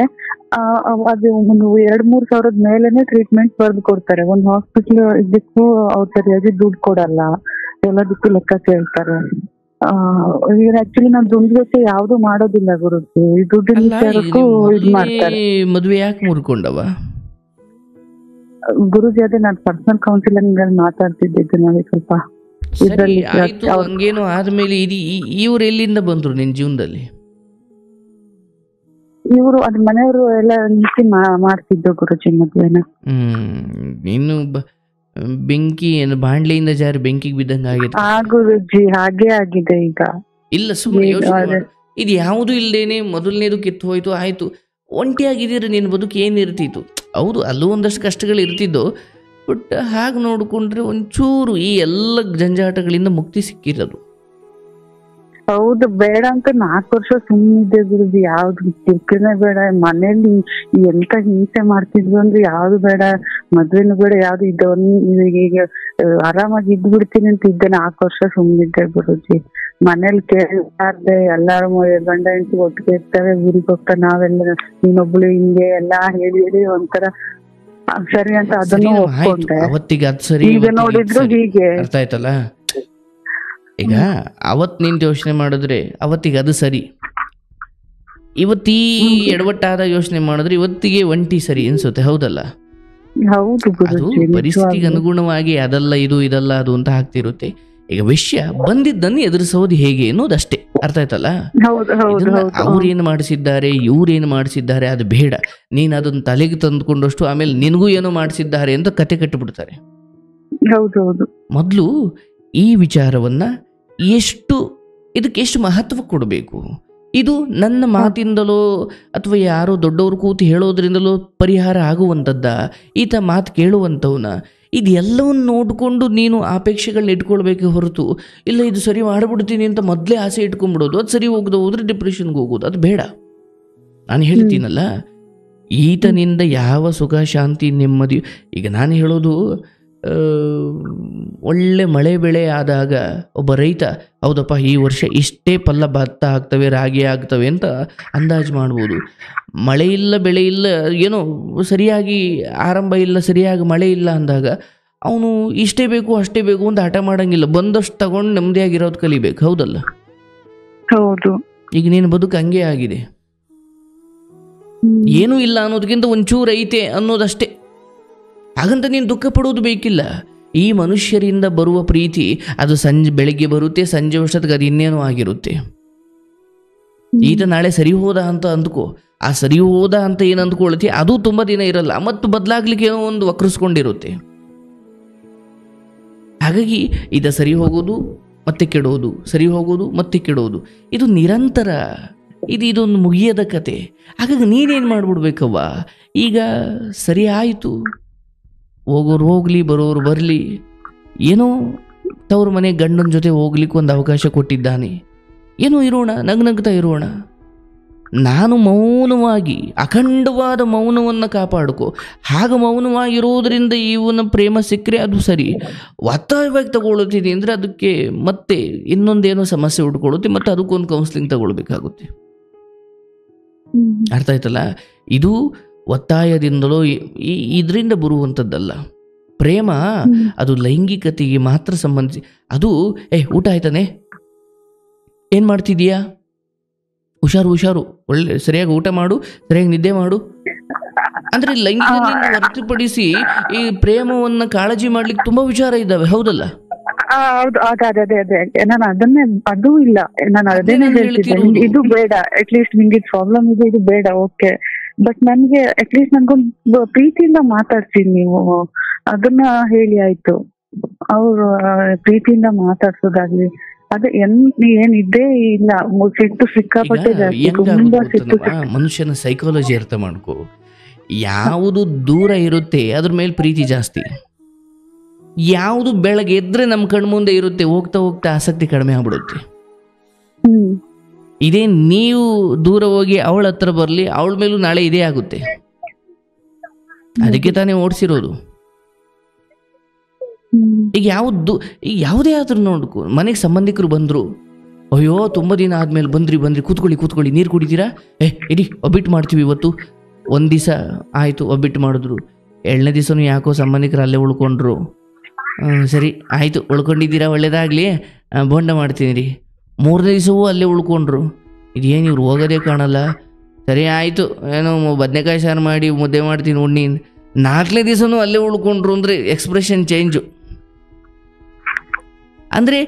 ಅದು ಒಂದು 2-3 ಸಾವಿರದ ಮೇಲೆನೆ ಟ್ರೀಟ್ಮೆಂಟ್ ಬರೆದು ಕೊಡ್ತಾರೆ. ಒಂದು ಹಾಸ್ಪಿಟಲ್ ಇದಕ್ಕೂ ಅವ್ರು ಸರಿಯಾಗಿ ದುಡ್ಡು ಕೊಡಲ್ಲ, ಎಲ್ಲದಕ್ಕೂ ಲೆಕ್ಕ ಕೇಳ್ತಾರೆ. ಈಗ ಆಕ್ಚುಲಿ ನಾವ್ ದುಡ್ಡು ಜೊತೆ ಯಾವ್ದು ಮಾಡೋದಿಲ್ಲ ಗುರುಜಿ, ದುಡ್ಡಿನ ವಿಚಾರಕ್ಕೂ ಇದ್ ಮಾಡ್ತಾರೆ. ಮದುವೆ ಯಾಕೆ ಮುರ್ಕೊಂಡವ ಗುರುಜಿ? ಅದೇ ನಾನು ಪರ್ಸನಲ್ ಕೌನ್ಸಿಲಿಂಗ್ ಅಲ್ಲಿ ಮಾತಾಡ್ತಿದ್ದೆ ನಾವೇ ಸ್ವಲ್ಪ ಇದ್ರಲ್ಲಿ. ಹಂಗೇನು ಆದ್ಮೇಲೆ ಇವ್ರು ಎಲ್ಲಿಂದ ಬಂದ್ರು ನಿನ್ ಜೀವನದಲ್ಲಿ? ಇವರು ಅದ್ ಮನೆಯವರು ಎಲ್ಲ ನಿಂತು ಮಾಡ್ತಿದ್ದು ಗುರುಜಿ ಮದ್ವೆನ. ಇನ್ನು ಬೆಂಕಿ ಬಾಂಡ್ಲೆಯಿಂದ ಜಾರಿ ಬೆಂಕಿಗೆ ಬಿದ್ದಂಗ ಆಗಿದೆ ಗುರುಜಿ. ಹಾಗೆ ಆಗಿದೆ ಈಗ. ಇಲ್ಲ, ಸುಮ್ಮನೆ ಯೋಚನೆ, ಇದು ಯಾವುದು ಇಲ್ದೇನೆ ಮೊದಲನೇದು ಕಿತ್ತು ಹೋಯ್ತು, ಆಯ್ತು. ಒಂಟಿಯಾಗಿದ್ದೀರ, ನಿನ್ನ ಬದುಕು ಏನಿರ್ತಿತ್ತು? ಹೌದು, ಅಲ್ಲೂ ಒಂದಷ್ಟು ಕಷ್ಟಗಳು ಇರ್ತಿದ್ದು, ಬಟ್ ಹಾಗೆ ನೋಡಿಕೊಂಡ್ರೆ ಒಂಚೂರು ಈ ಎಲ್ಲ ಜಂಜಾಟಗಳಿಂದ ಮುಕ್ತಿ ಸಿಕ್ಕಿರೋದು. ಹೌದು, ಬೇಡ ಅಂತ 4 ವರ್ಷ ಸುಮ್ಮನಿದ್ದೆ ಗುರುಜಿ. ಯಾವ್ದು ಕಿರ್ಕಿನೇ ಬೇಡ, ಮನೇಲಿ ಎಂತ ಹಿಂಸೆ ಮಾಡ್ತಿದ್ವು ಅಂದ್ರೆ ಯಾವ್ದು ಬೇಡ, ಮದ್ವೆನೂ ಬೇಡ, ಯಾವ್ದು ಈಗ ಆರಾಮಾಗಿ ಇದ್ ಬಿಡ್ತೀನಿ ಅಂತ ಇದ್ದೆ. 4 ವರ್ಷ ಸುಮ್ಮನಿದ್ದೆ ಗುರುಜಿ. ಮನೇಲಿ ಕೇಳ್ದೆ, ಎಲ್ಲಾರು ಗಂಡ ಹೆಂಡತಿ ಒಟ್ಟಿಗೆ ಇರ್ತವೆ, ಊರಿಗೆ ಹೋಗ್ತಾ ನಾವೆಲ್ಲ ನೀನೊಬ್ಳು ಹಿಂಗೆ ಎಲ್ಲಾ ಹೇಳಿ ಒಂಥರ ಸರಿ ಅಂತ ಅದನ್ನು ಒಪ್ಕೊಂಡೆ. ಈಗ ನೋಡಿದ್ರು ಹೀಗೆ ಅರ್ಥ ಆಯ್ತಲ್ಲ. ಈಗ ಅವತ್ ನಿಂತ ಯೋಚನೆ ಮಾಡಿದ್ರೆ ಅವತ್ತಿಗೆ ಅದು ಸರಿ, ಇವತ್ತೀ ಎಡವಟ್ಟಾದ ಯೋಚನೆ ಮಾಡಿದ್ರೆ ಇವತ್ತಿಗೆ ಒಂಟಿ ಸರಿ ಅನ್ಸುತ್ತೆ. ಹೌದಲ್ಲ? ಅದು ಪರಿಸ್ಥಿತಿಗೆ ಅನುಗುಣವಾಗಿ ಅದಲ್ಲ ಇದು ಇದಲ್ಲ ಅದು ಅಂತ ಆಗ್ತಿರುತ್ತೆ. ಈಗ ವಿಷಯ ಬಂದಿದ್ದನ್ನು ಎದುರಿಸೋದು ಹೇಗೆ ಅನ್ನೋದಷ್ಟೇ. ಅರ್ಥ ಆಯ್ತಲ್ಲ? ಅವ್ರೇನು ಮಾಡಿಸಿದ್ದಾರೆ, ಇವ್ರೇನು ಮಾಡಿಸಿದ್ದಾರೆ ಅದು ಬೇಡ. ನೀನ್ ಅದನ್ನ ತಲೆಗೆ ತಂದುಕೊಂಡಷ್ಟು ಆಮೇಲೆ ನಿನಗೂ ಏನೋ ಮಾಡಿಸಿದ್ದಾರೆ ಅಂತ ಕತೆ ಕಟ್ಟಿಬಿಡ್ತಾರೆ. ಮೊದಲು ಈ ವಿಚಾರವನ್ನ ಇದಕ್ಕೆ ಎಷ್ಟು ಮಹತ್ವ ಕೊಡಬೇಕು, ಇದು ನನ್ನ ಮಾತಿಂದಲೋ ಅಥವಾ ಯಾರೋ ದೊಡ್ಡವರು ಕೂತು ಹೇಳೋದ್ರಿಂದಲೋ ಪರಿಹಾರ ಆಗುವಂಥದ್ದ, ಈತ ಮಾತು ಕೇಳುವಂಥವನ್ನ, ಇದೆಲ್ಲವನ್ನು ನೋಡಿಕೊಂಡು ನೀನು ಅಪೇಕ್ಷೆಗಳನ್ನ ಇಟ್ಕೊಳ್ಬೇಕೆ ಹೊರತು ಇಲ್ಲ ಇದು ಸರಿ ಮಾಡಿಬಿಡ್ತೀನಿ ಅಂತ ಮೊದಲೇ ಆಸೆ ಇಟ್ಕೊಂಡ್ಬಿಡೋದು, ಅದು ಸರಿ ಹೋಗದೆ ಹೋದ್ರೆ ಡಿಪ್ರೆಷನ್ಗೆ ಹೋಗೋದು, ಅದು ಬೇಡ. ನಾನು ಹೇಳ್ತೀನಲ್ಲ, ಈತನಿಂದ ಯಾವ ಸುಖ ಶಾಂತಿ ನೆಮ್ಮದಿ. ಈಗ ನಾನು ಹೇಳೋದು, ಒಳ್ಳೆ ಮಳೆ ಬೆಳೆ ಆದಾಗ ಒಬ್ಬ ರೈತ ಹೌದಪ್ಪ ಈ ವರ್ಷ ಇಷ್ಟೇ ಪಲ್ಲ ಭತ್ತ ಆಗ್ತವೆ, ರಾಗಿ ಆಗ್ತವೆ ಅಂತ ಅಂದಾಜು ಮಾಡ್ಬೋದು. ಮಳೆ ಇಲ್ಲ, ಬೆಳೆ ಇಲ್ಲ, ಏನೋ ಸರಿಯಾಗಿ ಆರಂಭ ಇಲ್ಲ, ಸರಿಯಾಗಿ ಮಳೆ ಇಲ್ಲ ಅಂದಾಗ ಅವನು ಇಷ್ಟೇ ಬೇಕು ಅಷ್ಟೇ ಬೇಕು ಅಂತ ಹಠ ಮಾಡಂಗಿಲ್ಲ, ಬಂದಷ್ಟು ತಗೊಂಡು ನೆಮ್ಮದಿಯಾಗಿರೋದು ಕಲಿಬೇಕು. ಹೌದಲ್ಲ? ಹೌದು. ಈಗ ನೀನು ಬದುಕು ಹಂಗೆ ಆಗಿದೆ. ಏನೂ ಇಲ್ಲ ಅನ್ನೋದಕ್ಕಿಂತ ಒಂಚೂರು ಐತೆ ಅನ್ನೋದಷ್ಟೇ. ಹಾಗಂತ ನೀನು ದುಃಖ ಪಡೋದು ಬೇಕಿಲ್ಲ. ಈ ಮನುಷ್ಯರಿಂದ ಬರುವ ಪ್ರೀತಿ ಅದು ಬೆಳಿಗ್ಗೆ ಬರುತ್ತೆ, ಸಂಜೆ ವರ್ಷಕ್ಕೆ ಅದು ಇನ್ನೇನೋ ಆಗಿರುತ್ತೆ. ಈತ ನಾಳೆ ಸರಿ ಹೋದ ಅಂತ ಅಂದ್ಕೋ, ಆ ಸರಿ ಹೋದ ಅಂತ ಏನು ಅಂದ್ಕೊಳ್ತಿ ಅದು ತುಂಬ ದಿನ ಇರಲ್ಲ, ಮತ್ತು ಬದಲಾಗ್ಲಿಕ್ಕೆ ಏನೋ ಒಂದು ವಕ್ರಿಸ್ಕೊಂಡಿರುತ್ತೆ. ಹಾಗಾಗಿ ಇದ ಸರಿ ಹೋಗೋದು ಮತ್ತೆ ಕೆಡೋದು, ಸರಿ ಹೋಗೋದು ಮತ್ತೆ ಕೆಡೋದು, ಇದು ನಿರಂತರ, ಇದೊಂದು ಮುಗಿಯದ ಕತೆ. ಹಾಗಾಗಿ ನೀನೇನು ಮಾಡ್ಬಿಡ್ಬೇಕವ್ವ, ಈಗ ಸರಿ ಆಯಿತು, ಹೋಗೋರು ಹೋಗ್ಲಿ, ಬರೋರು ಬರಲಿ, ಏನೋ ತವ್ರ ಮನೆ ಗಂಡನ ಜೊತೆ ಹೋಗ್ಲಿಕ್ಕೆ ಒಂದು ಅವಕಾಶ ಕೊಟ್ಟಿದ್ದಾನೆ, ಏನೋ ಇರೋಣ, ನಗ್ನಗ್ತಾ ಇರೋಣ. ನಾನು ಮೌನವಾಗಿ ಅಖಂಡವಾದ ಮೌನವನ್ನು ಕಾಪಾಡ್ಕೊ. ಹಾಗೆ ಮೌನವಾಗಿರೋದ್ರಿಂದ ಇವನ ಪ್ರೇಮ ಸಿಕ್ಕರೆ ಅದು ಸರಿ. ಒತ್ತಾಯವಾಗಿ ತಗೊಳ್ತೀನಿ ಅಂದರೆ ಅದಕ್ಕೆ ಮತ್ತೆ ಇನ್ನೊಂದೇನೋ ಸಮಸ್ಯೆ ಉಟ್ಕೊಳ್ಳುತ್ತೆ, ಮತ್ತು ಅದಕ್ಕೊಂದು ಕೌನ್ಸಿಲಿಂಗ್ ತಗೊಳ್ಬೇಕಾಗುತ್ತೆ. ಅರ್ಥ ಆಯ್ತಲ್ಲ? ಇದು ಒತ್ತಾಯದಿಂದಲೋ ಇದರಿಂದ ಬರುವಂಥದ್ದಲ್ಲ. ಪ್ರೇಮ ಅದು ಲೈಂಗಿಕತೆಗೆ ಮಾತ್ರ ಸಂಬಂಧಿಸಿ. ಅದು ಊಟ ಆಯ್ತಾನೆ, ಏನು ಮಾಡ್ತಿದೀಯಾ, ಹುಷಾರು ಹುಷಾರು, ಒಳ್ಳೆ ಸರಿಯಾಗಿ ಊಟ ಮಾಡು, ಸರಿಯಾಗಿ ನಿದ್ದೆ ಮಾಡು. ಅಂದ್ರೆ ಲೈಂಗಿಕತೆಯನ್ನು ಹೊರತುಪಡಿಸಿ ಈ ಪ್ರೇಮವನ್ನ ಕಾಳಜಿ ಮಾಡ್ಲಿಕ್ಕೆ ತುಂಬಾ ವಿಚಾರ ಇದ್ದಾವೆ, ಹೌದಲ್ಲ? ಹೌದು, ಅದೇ ನಾನು ಅದನ್ನೇ, ಅದು ಇಲ್ಲ, ನಾನು ಅದನ್ನೇ ಹೇಳ್ತಿದ್ದೆ, ಇದು ಬೇಡ, ಅಟ್ಲೀಸ್ಟ್ ನಿಂಗೆ ಪ್ರಾಬ್ಲಮ್ ಇದೆ, ಇದು ಬೇಡ, ಓಕೆ, ಬಟ್ ನನ್ಗೆ ಅಟ್ಲೀಸ್ಟ್ ನನ್ಗೊಂದು ಪ್ರೀತಿಯಿಂದ ಮಾತಾಡ್ತೀನಿ ನೀವು, ಅದನ್ನ ಹೇಳಿ ಆಯ್ತು. ಅವ್ರು ಪ್ರೀತಿಯಿಂದ ಮಾತಾಡ್ಸೋದಾಗ್ಲಿ ಅದೇ ಏನಿದ್ದೇ ಇಲ್ಲ, ಸಿಟ್ಟು ಸಿಕ್ಕಾಪಟ್ಟೆ ಜಾಸ್ತಿ, ತುಂಬಾ ಸಿಟ್ಟು. ಮನುಷ್ಯನ ಸೈಕಾಲಜಿ ಅರ್ಥ ಮಾಡ್ಕೋ. ಯಾವುದು ದೂರ ಇರುತ್ತೆ ಅದ್ರ ಮೇಲೆ ಪ್ರೀತಿ ಜಾಸ್ತಿ, ಯಾವುದು ಬೆಳಗ್ಗೆ ಎದ್ರೆ ನಮ್ಮ ಕಣ್ಮುಂದೆ ಇರುತ್ತೆ ಹೋಗ್ತಾ ಹೋಗ್ತಾ ಆಸಕ್ತಿ ಕಡಿಮೆ ಆಗ್ಬಿಡುತ್ತೆ. ಇದೇ ನೀವು ದೂರ ಹೋಗಿ ಅವಳ ಹತ್ರ ಬರಲಿ, ಅವಳ ಮೇಲೂ ನಾಳೆ ಇದೇ ಆಗುತ್ತೆ. ಅದಕ್ಕೆ ತಾನೇ ಓಡಿಸಿರೋದು. ಈಗ ಯಾವುದೇ ಆದ್ರೂ ನೋಡ್ಕೊ, ಮನೆಗೆ ಸಂಬಂಧಿಕರು ಬಂದ್ರು, ಅಯ್ಯೋ ತುಂಬ ದಿನ ಆದ್ಮೇಲೆ ಬಂದ್ರಿ ಕೂತ್ಕೊಳ್ಳಿ, ನೀರು ಕುಡಿತೀರಾ? ಇಡಿ ಒಬ್ಬಿಟ್ಟು ಮಾಡ್ತೀವಿ ಇವತ್ತು. ಒಂದು ದಿವಸ ಆಯಿತು ಒಬ್ಬಿಟ್ಟು ಮಾಡಿದ್ರು, 2ನೇ ದಿವಸನೂ ಯಾಕೋ ಸಂಬಂಧಿಕರು ಅಲ್ಲೇ ಉಳ್ಕೊಂಡ್ರು. ಸರಿ ಆಯಿತು, ಉಳ್ಕೊಂಡಿದ್ದೀರಾ, ಒಳ್ಳೇದಾಗಲಿ, ಬೋಂಡ ಮಾಡ್ತೀನಿ ರೀ. 3ನೇ ದಿವಸವೂ ಅಲ್ಲೇ ಉಳ್ಕೊಂಡ್ರು. ಇದೇನು ಇವ್ರು ಹೋಗೋದೇ ಕಾಣಲ್ಲ. ಸರಿ ಆಯಿತು, ಏನೋ ಬದನೆಕಾಯಿ ಸಾರು ಮಾಡಿ ಮುದ್ದೆ ಮಾಡ್ತೀನಿ ಉಣ್ಣಿ. 4ನೇ ದಿವಸನೂ ಅಲ್ಲೇ ಉಳ್ಕೊಂಡ್ರು. ಅಂದರೆ ಎಕ್ಸ್ಪ್ರೆಷನ್ ಚೇಂಜು. ಅಂದರೆ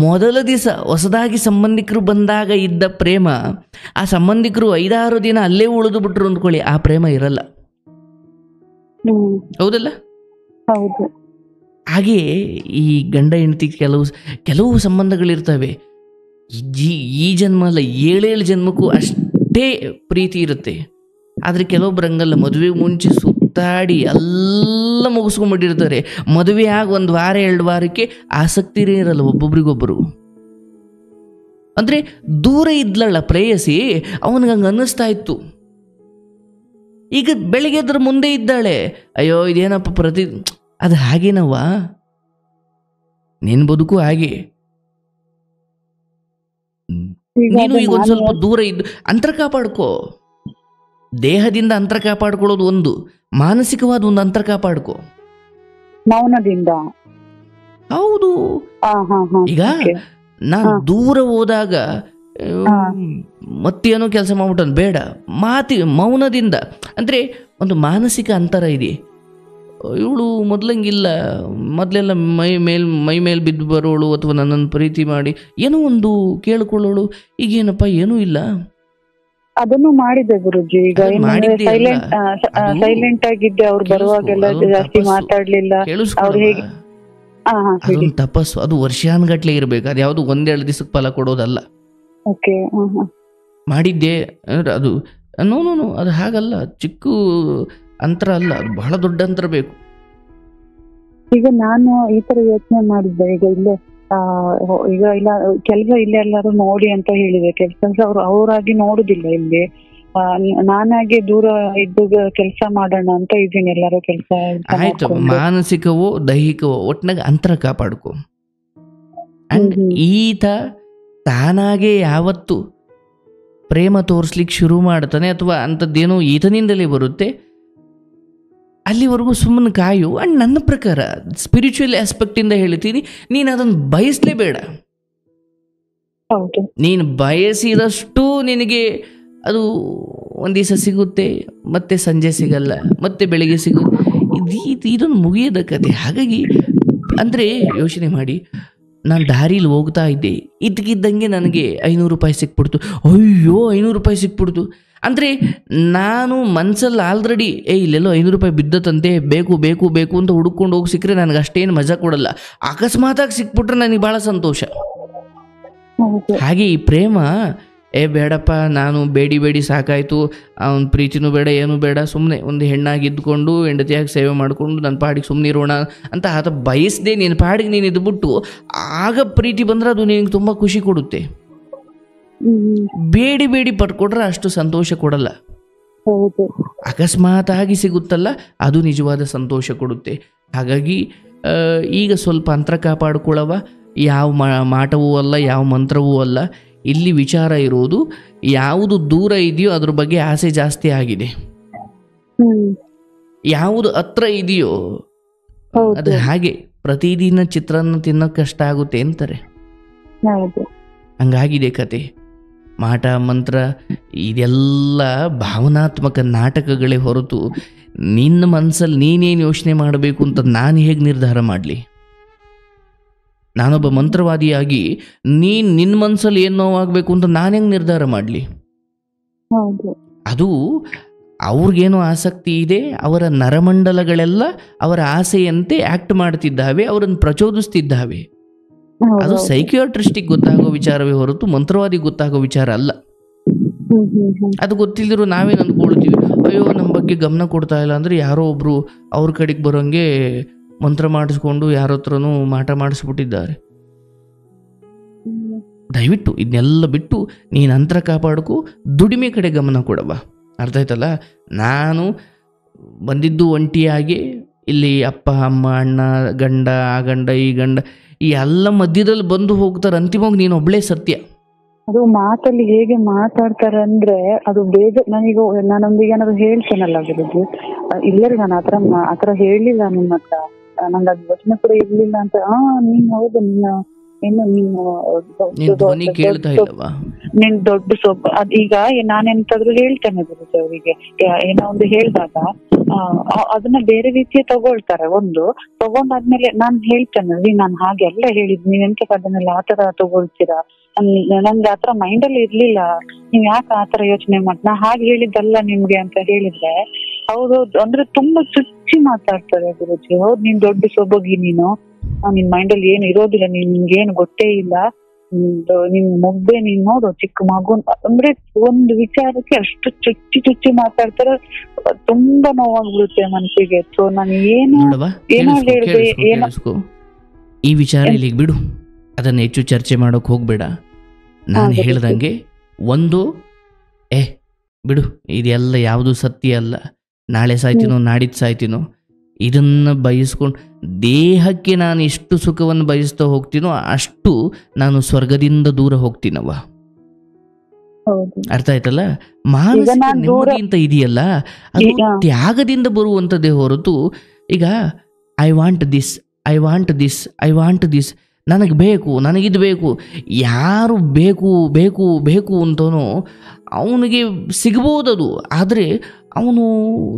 ಮೊದಲ ದಿವಸ ಹೊಸದಾಗಿ ಸಂಬಂಧಿಕರು ಬಂದಾಗ ಇದ್ದ ಪ್ರೇಮ, ಆ ಸಂಬಂಧಿಕರು 5-6 ದಿನ ಅಲ್ಲೇ ಉಳಿದು ಬಿಟ್ರು ಅಂದ್ಕೊಳ್ಳಿ, ಆ ಪ್ರೇಮ ಇರಲ್ಲ, ಹೌದಲ್ಲ? ಹೌದು. ಹಾಗೆಯೇ ಈ ಗಂಡ ಹೆಂಡತಿ ಕೆಲವು ಸಂಬಂಧಗಳಿರ್ತವೆ, ಈ ಜನ್ಮ ಅಲ್ಲ 7 ಜನ್ಮಕ್ಕೂ ಅಷ್ಟೇ ಪ್ರೀತಿ ಇರುತ್ತೆ. ಆದರೆ ಕೆಲವೊಬ್ರು ಹಂಗಲ್ಲ, ಮದುವೆಗೆ ಮುಂಚೆ ಸುತ್ತಾಡಿ ಎಲ್ಲ ಮುಗಿಸ್ಕೊಂಡ್ಬಿಟ್ಟಿರ್ತಾರೆ. ಮದುವೆ ಆಗಿ 1 ವಾರ 2 ವಾರಕ್ಕೆ ಆಸಕ್ತಿನೇ ಇರಲ್ಲ ಒಬ್ಬೊಬ್ರಿಗೊಬ್ಬರು. ಅಂದರೆ ದೂರ ಇದ್ಲಲ್ಲ ಪ್ರೇಯಸಿ, ಅವನಿಗೆ ಹಂಗೆ ಅನ್ನಿಸ್ತಾ ಇತ್ತು. ಈಗ ಬೆಳಿಗ್ಗೆ ಅದ್ರ ಮುಂದೆ ಇದ್ದಾಳೆ, ಅಯ್ಯೋ ಇದೇನಪ್ಪ ಅದು ಹಾಗೇನವ್ವ, ನಿನ್ನ ಬದುಕು ಹಾಗೆ. ನೀನು ಈಗ ಒಂದು ಸ್ವಲ್ಪ ದೂರ ಇದ್ದು ಅಂತರ ಕಾಪಾಡ್ಕೋ. ದೇಹದಿಂದ ಅಂತರ ಕಾಪಾಡ್ಕೊಳ್ಳೋದು ಒಂದು, ಮಾನಸಿಕವಾದ ಒಂದು ಅಂತರ ಕಾಪಾಡ್ಕೋ, ಮೌನದಿಂದ. ಹೌದು. ಈಗ ನಾನು ದೂರ ಹೋದಾಗ ಮತ್ತೇನೋ ಕೆಲಸ ಮಾಡ್ಬಿಟ್ಟು ಬೇಡ, ಮೌನದಿಂದ ಅಂದರೆ ಒಂದು ಮಾನಸಿಕ ಅಂತರ ಇದೆ. ಇವಳು ಮೊದಲಂಗಿಲ್ಲ, ಮೊದಲೆಲ್ಲ ಮೈ ಮೇಲೆ ಬಿದ್ದು ಬರೋಳು, ಅಥವಾ ನನ್ನನ್ನು ಪ್ರೀತಿ ಮಾಡಿ ಏನೋ ಒಂದು ಕೇಳಿಕೊಳ್ಳೋಳು. ಈಗೇನಪ್ಪ ಏನೂ ಇಲ್ಲ. ಅದನ್ನು ಮಾಡಿದೆ ಗುರುಜಿ. ಈಗ ಸೈಲೆಂಟ್ ಆಗಿದ್ದೆ, ಅವ್ರು ಬರುವಾಗೆಲ್ಲ ಜಾಸ್ತಿ ಮಾತಾಡ್ಲಿಲ್ಲ. ಅವ್ರು ಹೇಗೆ ಅದೊಂದು ತಪಸ್ಸು, ಅದು ವರ್ಷಾನುಗಟ್ಲೆ ಇರ್ಬೇಕು. ಅದು ಯಾವುದು 1-2 ದಿವಸಕ್ಕೆ ಫಲ ಕೊಡೋದಲ್ಲ. ಮಾಡಿದ್ದೆ ಅದು ನೋ ಅದು ಹಾಗಲ್ಲ, ಚಿಕ್ಕ ಅಂತರ ಅಲ್ಲ, ಅದು ಬಹಳ ದೊಡ್ಡ ಅಂತರ ಬೇಕು. ಈಗ ನಾನು ಈ ತರ ಯೋಚನೆ ಮಾಡಿದ್ದೆ, ಈಗ ಇಲ್ಲೇ ಈಗ ಇಲ್ಲ ಕೆಲಸ ಇಲ್ಲೇ ಎಲ್ಲಾರು ನೋಡಿ ಅಂತ ಹೇಳಿದೆ. ಕೆಲಸ ಅವರಾಗಿ ನೋಡುದಿಲ್ಲ ಇಲ್ಲಿ, ನಾನಾಗೆ ದೂರ ಇದ್ದು ಕೆಲಸ ಮಾಡೋಣ ಅಂತ ಇದೀನಿ. ಎಲ್ಲಾರು ಕೆಲಸ ಆಯ್ತು, ಮಾನಸಿಕವೋ ದೈಹಿಕವೋ ಒಟ್ನಾಗ ಅಂತರ ಕಾಪಾಡ್ಕೊ. ಅಂಡ್ ಈತ ತಾನಾಗೆ ಯಾವತ್ತು ಪ್ರೇಮ ತೋರಿಸ್ಲಿಕ್ಕೆ ಶುರು ಮಾಡ್ತಾನೆ, ಅಥವಾ ಅಂಥದ್ದೇನೋ ಈತನಿಂದಲೇ ಬರುತ್ತೆ, ಅಲ್ಲಿವರೆಗೂ ಸುಮ್ಮನೆ ಕಾಯು. ಅಂಡ್ ನನ್ನ ಪ್ರಕಾರ ಸ್ಪಿರಿಚುವಲ್ ಆಸ್ಪೆಕ್ಟಿಂದ ಹೇಳ್ತೀನಿ, ನೀನು ಅದನ್ನು ಬಯಸಲೇಬೇಡ. ನೀನು ಬಯಸಿದಷ್ಟು ನಿನಗೆ ಅದು ಒಂದು ದಿವಸ ಸಿಗುತ್ತೆ, ಮತ್ತೆ ಸಂಜೆ ಸಿಗಲ್ಲ, ಮತ್ತೆ ಬೆಳಿಗ್ಗೆ ಸಿಗುತ್ತೆ. ಇದೊಂದು ಮುಗಿಯದ ಕತೆ. ಹಾಗಾಗಿ ಅಂದರೆ ಯೋಚನೆ ಮಾಡಿ, ನಾನು ದಾರಿಲಿ ಹೋಗ್ತಾ ಇದ್ದೆ, ಇದ್ದಕ್ಕಿದ್ದಂಗೆ ನನಗೆ 500 ರೂಪಾಯಿ ಸಿಕ್ಬಿಡ್ತು. ಅಯ್ಯೋ 500 ರೂಪಾಯಿ ಸಿಕ್ಬಿಡ್ತು ಅಂದರೆ ನಾನು ಮನಸ್ಸಲ್ಲಿ ಆಲ್ರೆಡಿ ಇಲ್ಲೆಲ್ಲೋ 500 ರೂಪಾಯಿ ಬಿದ್ದತಂತೆ, ಬೇಕು ಅಂತ ಹುಡ್ಕೊಂಡು ಹೋಗಿ ಸಿಕ್ಕರೆ ನನಗೆ ಅಷ್ಟೇನು ಮಜಾ ಕೊಡಲ್ಲ. ಅಕಸ್ಮಾತಾಗಿ ಸಿಕ್ಬಿಟ್ರೆ ನನಗೆ ಭಾಳ ಸಂತೋಷ. ಹಾಗೆ ಈ ಪ್ರೇಮ ಬೇಡಪ್ಪ, ನಾನು ಬೇಡಿ ಸಾಕಾಯಿತು, ಅವನ ಪ್ರೀತಿನೂ ಬೇಡ, ಏನೂ ಬೇಡ, ಸುಮ್ಮನೆ ಒಂದು ಹೆಣ್ಣಾಗಿ ಇದ್ದುಕೊಂಡು ಹೆಂಡತಿಯಾಗಿ ಸೇವೆ ಮಾಡಿಕೊಂಡು ನನ್ನ ಪಾಡಿಗೆ ಸುಮ್ಮನೆ ಇರೋಣ ಅಂತ ಆತ ಬಯಸದೆ ನಿನ್ನ ಪಾಡಿಗೆ ನೀನು ಇದ್ಬಿಟ್ಟು ಆಗ ಪ್ರೀತಿ ಬಂದರೆ ಅದು ನಿನಗೆ ತುಂಬ ಖುಷಿ ಕೊಡುತ್ತೆ. ಬೇಡಿ ಪಡ್ಕೊಟ್ರೆ ಅಷ್ಟು ಸಂತೋಷ ಕೊಡಲ್ಲ. ಅಕಸ್ಮಾತ್ ಆಗಿ ಸಿಗುತ್ತಲ್ಲ, ಅದು ನಿಜವಾದ ಸಂತೋಷ ಕೊಡುತ್ತೆ. ಹಾಗಾಗಿ ಈಗ ಸ್ವಲ್ಪ ಅಂತರ ಕಾಪಾಡ್ಕೊಳ್ಳವ. ಯಾವ ಮಾಟವೂ ಅಲ್ಲ, ಯಾವ ಮಂತ್ರವೂ ಅಲ್ಲ. ಇಲ್ಲಿ ವಿಚಾರ ಇರೋದು, ಯಾವುದು ದೂರ ಇದೆಯೋ ಅದ್ರ ಬಗ್ಗೆ ಆಸೆ ಜಾಸ್ತಿ ಆಗಿದೆ, ಯಾವುದು ಹತ್ರ ಇದೆಯೋ ಅದು ಹಾಗೆ. ಪ್ರತಿದಿನ ಚಿತ್ರಾನ್ನ ತಿನ್ನೋಕೆ ಕಷ್ಟ ಆಗುತ್ತೆ ಅಂತಾರೆ, ಹಂಗಾಗಿದೆ ಕತೆ. ಮಾಟ ಮಂತ್ರ ಇದೆಲ್ಲ ಭಾವನಾತ್ಮಕ ನಾಟಕಗಳೇ ಹೊರತು ನಿನ್ನ ಮನಸ್ಸಲ್ಲಿ ನೀನೇನು ಯೋಚನೆ ಮಾಡಬೇಕು ಅಂತ ನಾನು ಹೇಗೆ ನಿರ್ಧಾರ ಮಾಡಲಿ? ನಾನೊಬ್ಬ ಮಂತ್ರವಾದಿಯಾಗಿ ನಿನ್ನ ಮನಸ್ಸಲ್ಲಿ ಏನು ನೋವಾಗಬೇಕು ಅಂತ ನಾನು ಹೆಂಗೆ ನಿರ್ಧಾರ ಮಾಡಲಿ? ಅದು ಅವ್ರಿಗೇನೋ ಆಸಕ್ತಿ ಇದೆ, ಅವರ ನರಮಂಡಲಗಳೆಲ್ಲ ಅವರ ಆಸೆಯಂತೆ ಆಕ್ಟ್ ಮಾಡ್ತಿದ್ದಾವೆ, ಅವರನ್ನು ಪ್ರಚೋದಿಸ್ತಿದ್ದಾವೆ. ಅದು ಸೈಕಿಯಾಟ್ರಿಸ್ಟಿಗೆ ಗೊತ್ತಾಗೋ ವಿಚಾರವೇ ಹೊರತು ಮಂತ್ರವಾದಿಗೆ ಗೊತ್ತಾಗೋ ವಿಚಾರ ಅಲ್ಲ. ಅದು ಗೊತ್ತಿಲ್ಲದಿರೋ ನಾವೇನು ಅಂದ್ಕೊಳ್ತೀವಿ, ಅಯ್ಯೋ ನಮ್ಮ ಬಗ್ಗೆ ಗಮನ ಕೊಡ್ತಾ ಇಲ್ಲ ಅಂದರೆ ಯಾರೋ ಒಬ್ರು ಅವ್ರ ಕಡೆಗೆ ಬರೋಂಗೆ ಮಂತ್ರ ಮಾಡಿಸ್ಕೊಂಡು ಯಾರ ಹತ್ರನೂ ಮಾಟ ಮಾಡಿಸ್ಬಿಟ್ಟಿದ್ದಾರೆ. ದಯವಿಟ್ಟು ಇದನ್ನೆಲ್ಲ ಬಿಟ್ಟು ನೀನು ಅಂತರ ಕಾಪಾಡ್ಕೊ, ದುಡಿಮೆ ಕಡೆ ಗಮನ ಕೊಡವ. ಅರ್ಥ ಆಯ್ತಲ್ಲ? ನಾನು ಬಂದಿದ್ದು ಒಂಟಿಯಾಗಿ, ಇಲ್ಲಿ ಅಪ್ಪ ಅಮ್ಮ ಅಣ್ಣ ಗಂಡ ಆ ಗಂಡ ಈ ಗಂಡ ಈ ಎಲ್ಲ ಮಧ್ಯದಲ್ಲಿ ಬಂದು ಹೋಗ್ತಾರೆ. ಅಂತಿಮವಾಗಿ ನೀನು ಒಬ್ಳೇ ಸತ್ಯ. ಅದು ಮಾತಲ್ಲಿ ಹೇಗೆ ಮಾತಾಡ್ತಾರೆ ಅಂದ್ರೆ ಅದು ನನಗೆ ನಾನೊಂದಿಗೆ ಏನಾದ್ರು ಹೇಳ್ತೇನಲ್ಲ ಗುರುಜಿ, ಇಲ್ಲರಿ ನಾನು ಆತರ ಹೇಳಿಲ್ಲ ನಿಮ್ಮ ಹತ್ರ, ನಂಗೆ ಅದು ವಚನ ಕೂಡ ಇರ್ಲಿಲ್ಲ ಅಂತ. ನೀನ್ ಹೌದು, ನಿನ್ ದೊಡ್ಡ ಸೊಪ್ಪು ಈಗ ನಾನೆಂತಾದ್ರು ಹೇಳ್ತೇನೆ ಗುರುಜಿ ಅವರಿಗೆ. ಏನೋ ಒಂದು ಹೇಳಿದಾಗ ಅದನ್ನ ಬೇರೆ ರೀತಿಯ ತಗೊಳ್ತಾರೆ. ತಗೊಂಡಾದ್ಮೇಲೆ ನಾನ್ ಹೇಳ್ತೇನೆ, ನಾನು ಹಾಗೆಲ್ಲ ಹೇಳಿದ್, ನೀವೆಂತ ಅದನ್ನೆಲ್ಲ ಆತರ ತಗೊಳ್ತೀರಾ, ನನ್ಗೆ ಆತರ ಮೈಂಡ್ ಅಲ್ಲಿ ಇರ್ಲಿಲ್ಲ, ನೀವ್ ಯಾಕೆ ಆತರ ಯೋಚನೆ ನಾ ಹಾಗೆ ಹೇಳಿದ್ದಲ್ಲ ನಿಮ್ಗೆ ಅಂತ ಹೇಳಿದ್ರೆ, ಹೌದೌದು ಅಂದ್ರೆ ತುಂಬಾ ಚುಚ್ಚಿ ಮಾತಾಡ್ತಾರೆ ಗುರುಜಿ. ಹೌದು, ನೀನ್ ದೊಡ್ಡ ಸೊಬಗಿ, ನೀನು ನಿನ್ ಮೈಂಡ್ ಅಲ್ಲಿ ಏನು ಇರೋದಿಲ್ಲ, ನಿನ್ಗೇನು ಗೊತ್ತೇ ಇಲ್ಲ, ನಿನ್ ಮೊಬ್ಬೆ, ನೀನ್ ನೋಡು ಚಿಕ್ಕ ಮಗು ಅಂದ್ರೆ ಒಂದು ವಿಚಾರಕ್ಕೆ ಅಷ್ಟು ಚುಚ್ಚಿ ಮಾತಾಡ್ತಾರೆ. ತುಂಬಾ ನೋವಾಗ್ಬಿಡುತ್ತೆ ಮನ್ಸಿಗೆ. ಸೊ ನಾನು ಏನೋ ಹೇಳಿದೆ, ಈ ವಿಚಾರ ಇಲ್ಲಿಗೆ ಬಿಡು, ಅದನ್ನ ಹೆಚ್ಚು ಚರ್ಚೆ ಮಾಡೋಕೆ ಹೋಗ್ಬೇಡ. ನಾನು ಹೇಳ್ದಂಗೆ ಬಿಡು, ಇದೆಲ್ಲ ಯಾವುದು ಸತ್ಯ ಅಲ್ಲ. ನಾಳೆ ಸಾಯ್ತೀನೋ ನಾಡಿದ್ದು ಸಾಯ್ತೀನೋ ಇದನ್ನು ಬಯಸ್ಕೊಂಡು ದೇಹಕ್ಕೆ ನಾನು ಎಷ್ಟು ಸುಖವನ್ನು ಬಯಸ್ತಾ ಹೋಗ್ತೀನೋ ಅಷ್ಟು ನಾನು ಸ್ವರ್ಗದಿಂದ ದೂರ ಹೋಗ್ತೀನವ. ಅರ್ಥ ಆಯ್ತಲ್ಲ? ಮಾನಸಿಕ ನೆಮ್ಮದಿ ಅಂತ ಇದೆಯಲ್ಲ, ಅದು ತ್ಯಾಗದಿಂದ ಬರುವಂಥದ್ದೇ ಹೊರತು ಈಗ ಐ ವಾಂಟ್ ದಿಸ್ ನನಗೆ ಬೇಕು, ನನಗಿದು ಬೇಕು, ಯಾರು ಬೇಕು ಬೇಕು ಬೇಕು ಅಂತನೋ ಅವನಿಗೆ ಸಿಗ್ಬೋದದು. ಆದರೆ ಅವನು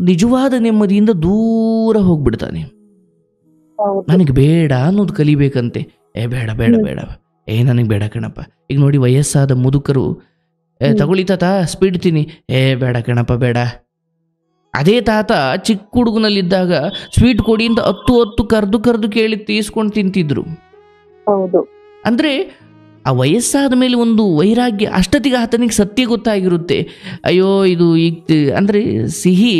ನಿಜವಾದ ನೆಮ್ಮದಿಯಿಂದ ದೂರ ಹೋಗ್ಬಿಡ್ತಾನೆ. ನನಗೆ ಬೇಡ ಅನ್ನೋದು ಕಲಿಬೇಕಂತೆ. ಬೇಡ ಬೇಡ ಬೇಡ, ನನಗೆ ಬೇಡ ಕಣಪ್ಪ. ಈಗ ನೋಡಿ, ವಯಸ್ಸಾದ ಮುದುಕರು ತಗೊಳ್ಳಿ ತಾತ ಸ್ಪೀಡ್ ತಿನ್ನಿ, ಬೇಡ ಕಣಪ್ಪ ಬೇಡ. ಅದೇ ತಾತ ಚಿಕ್ಕ ಹುಡುಗನಲ್ಲಿದ್ದಾಗ ಸ್ವೀಟ್ ಕೊಡಿ ಅಂತ ಹತ್ತು ಕರೆದು ಕೇಳಿ ತೀಸ್ಕೊಂಡು ತಿಂತಿದ್ರು. ಅಂದ್ರೆ ಆ ವಯಸ್ಸಾದ ಮೇಲೆ ಒಂದು ವೈರಾಗ್ಯ, ಅಷ್ಟೊತ್ತಿಗೆ ಆತನಿಗೆ ಸತ್ಯ ಗೊತ್ತಾಗಿರುತ್ತೆ. ಅಯ್ಯೋ ಇದು ಈಗ ಅಂದರೆ ಸಿಹಿ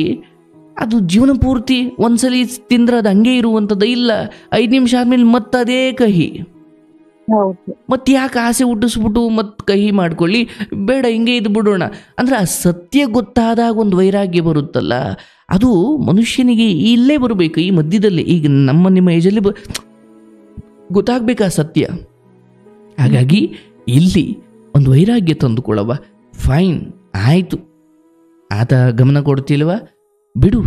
ಅದು ಜೀವನ ಪೂರ್ತಿ ಒಂದ್ಸಲಿ ತಿಂದ್ರೆ ಅದು ಹಂಗೆ ಇರುವಂಥದ್ದು ಇಲ್ಲ, 5 ನಿಮಿಷ ಆದ್ಮೇಲೆ ಮತ್ತೆ ಅದೇ ಕಹಿ. ಮತ್ತೆ ಯಾಕೆ ಆಸೆ ಹುಟ್ಟಿಸ್ಬಿಟ್ಟು ಮತ್ತೆ ಕಹಿ ಮಾಡ್ಕೊಳ್ಳಿ, ಬೇಡ ಹಿಂಗೆ ಇದು ಬಿಡೋಣ ಅಂದ್ರೆ ಆ ಸತ್ಯ ಗೊತ್ತಾದಾಗ ಒಂದು ವೈರಾಗ್ಯ ಬರುತ್ತಲ್ಲ, ಅದು ಮನುಷ್ಯನಿಗೆ ಇಲ್ಲೇ ಬರಬೇಕು, ಈ ಮಧ್ಯದಲ್ಲಿ. ಈಗ ನಿಮ್ಮ ಏಜಲ್ಲಿ ಗೊತ್ತಾಗಬೇಕಾ ಸತ್ಯ. ಹಾಗಾಗಿ ಇಲ್ಲಿ ಒಂದು ವೈರಾಗ್ಯ ತಂದುಕೊಳ್ಳವ. ಫೈನ್, ಆಯಿತು, ಆತ ಗಮನ ಕೊಡ್ತಿಲ್ವ, ಬಿಡು,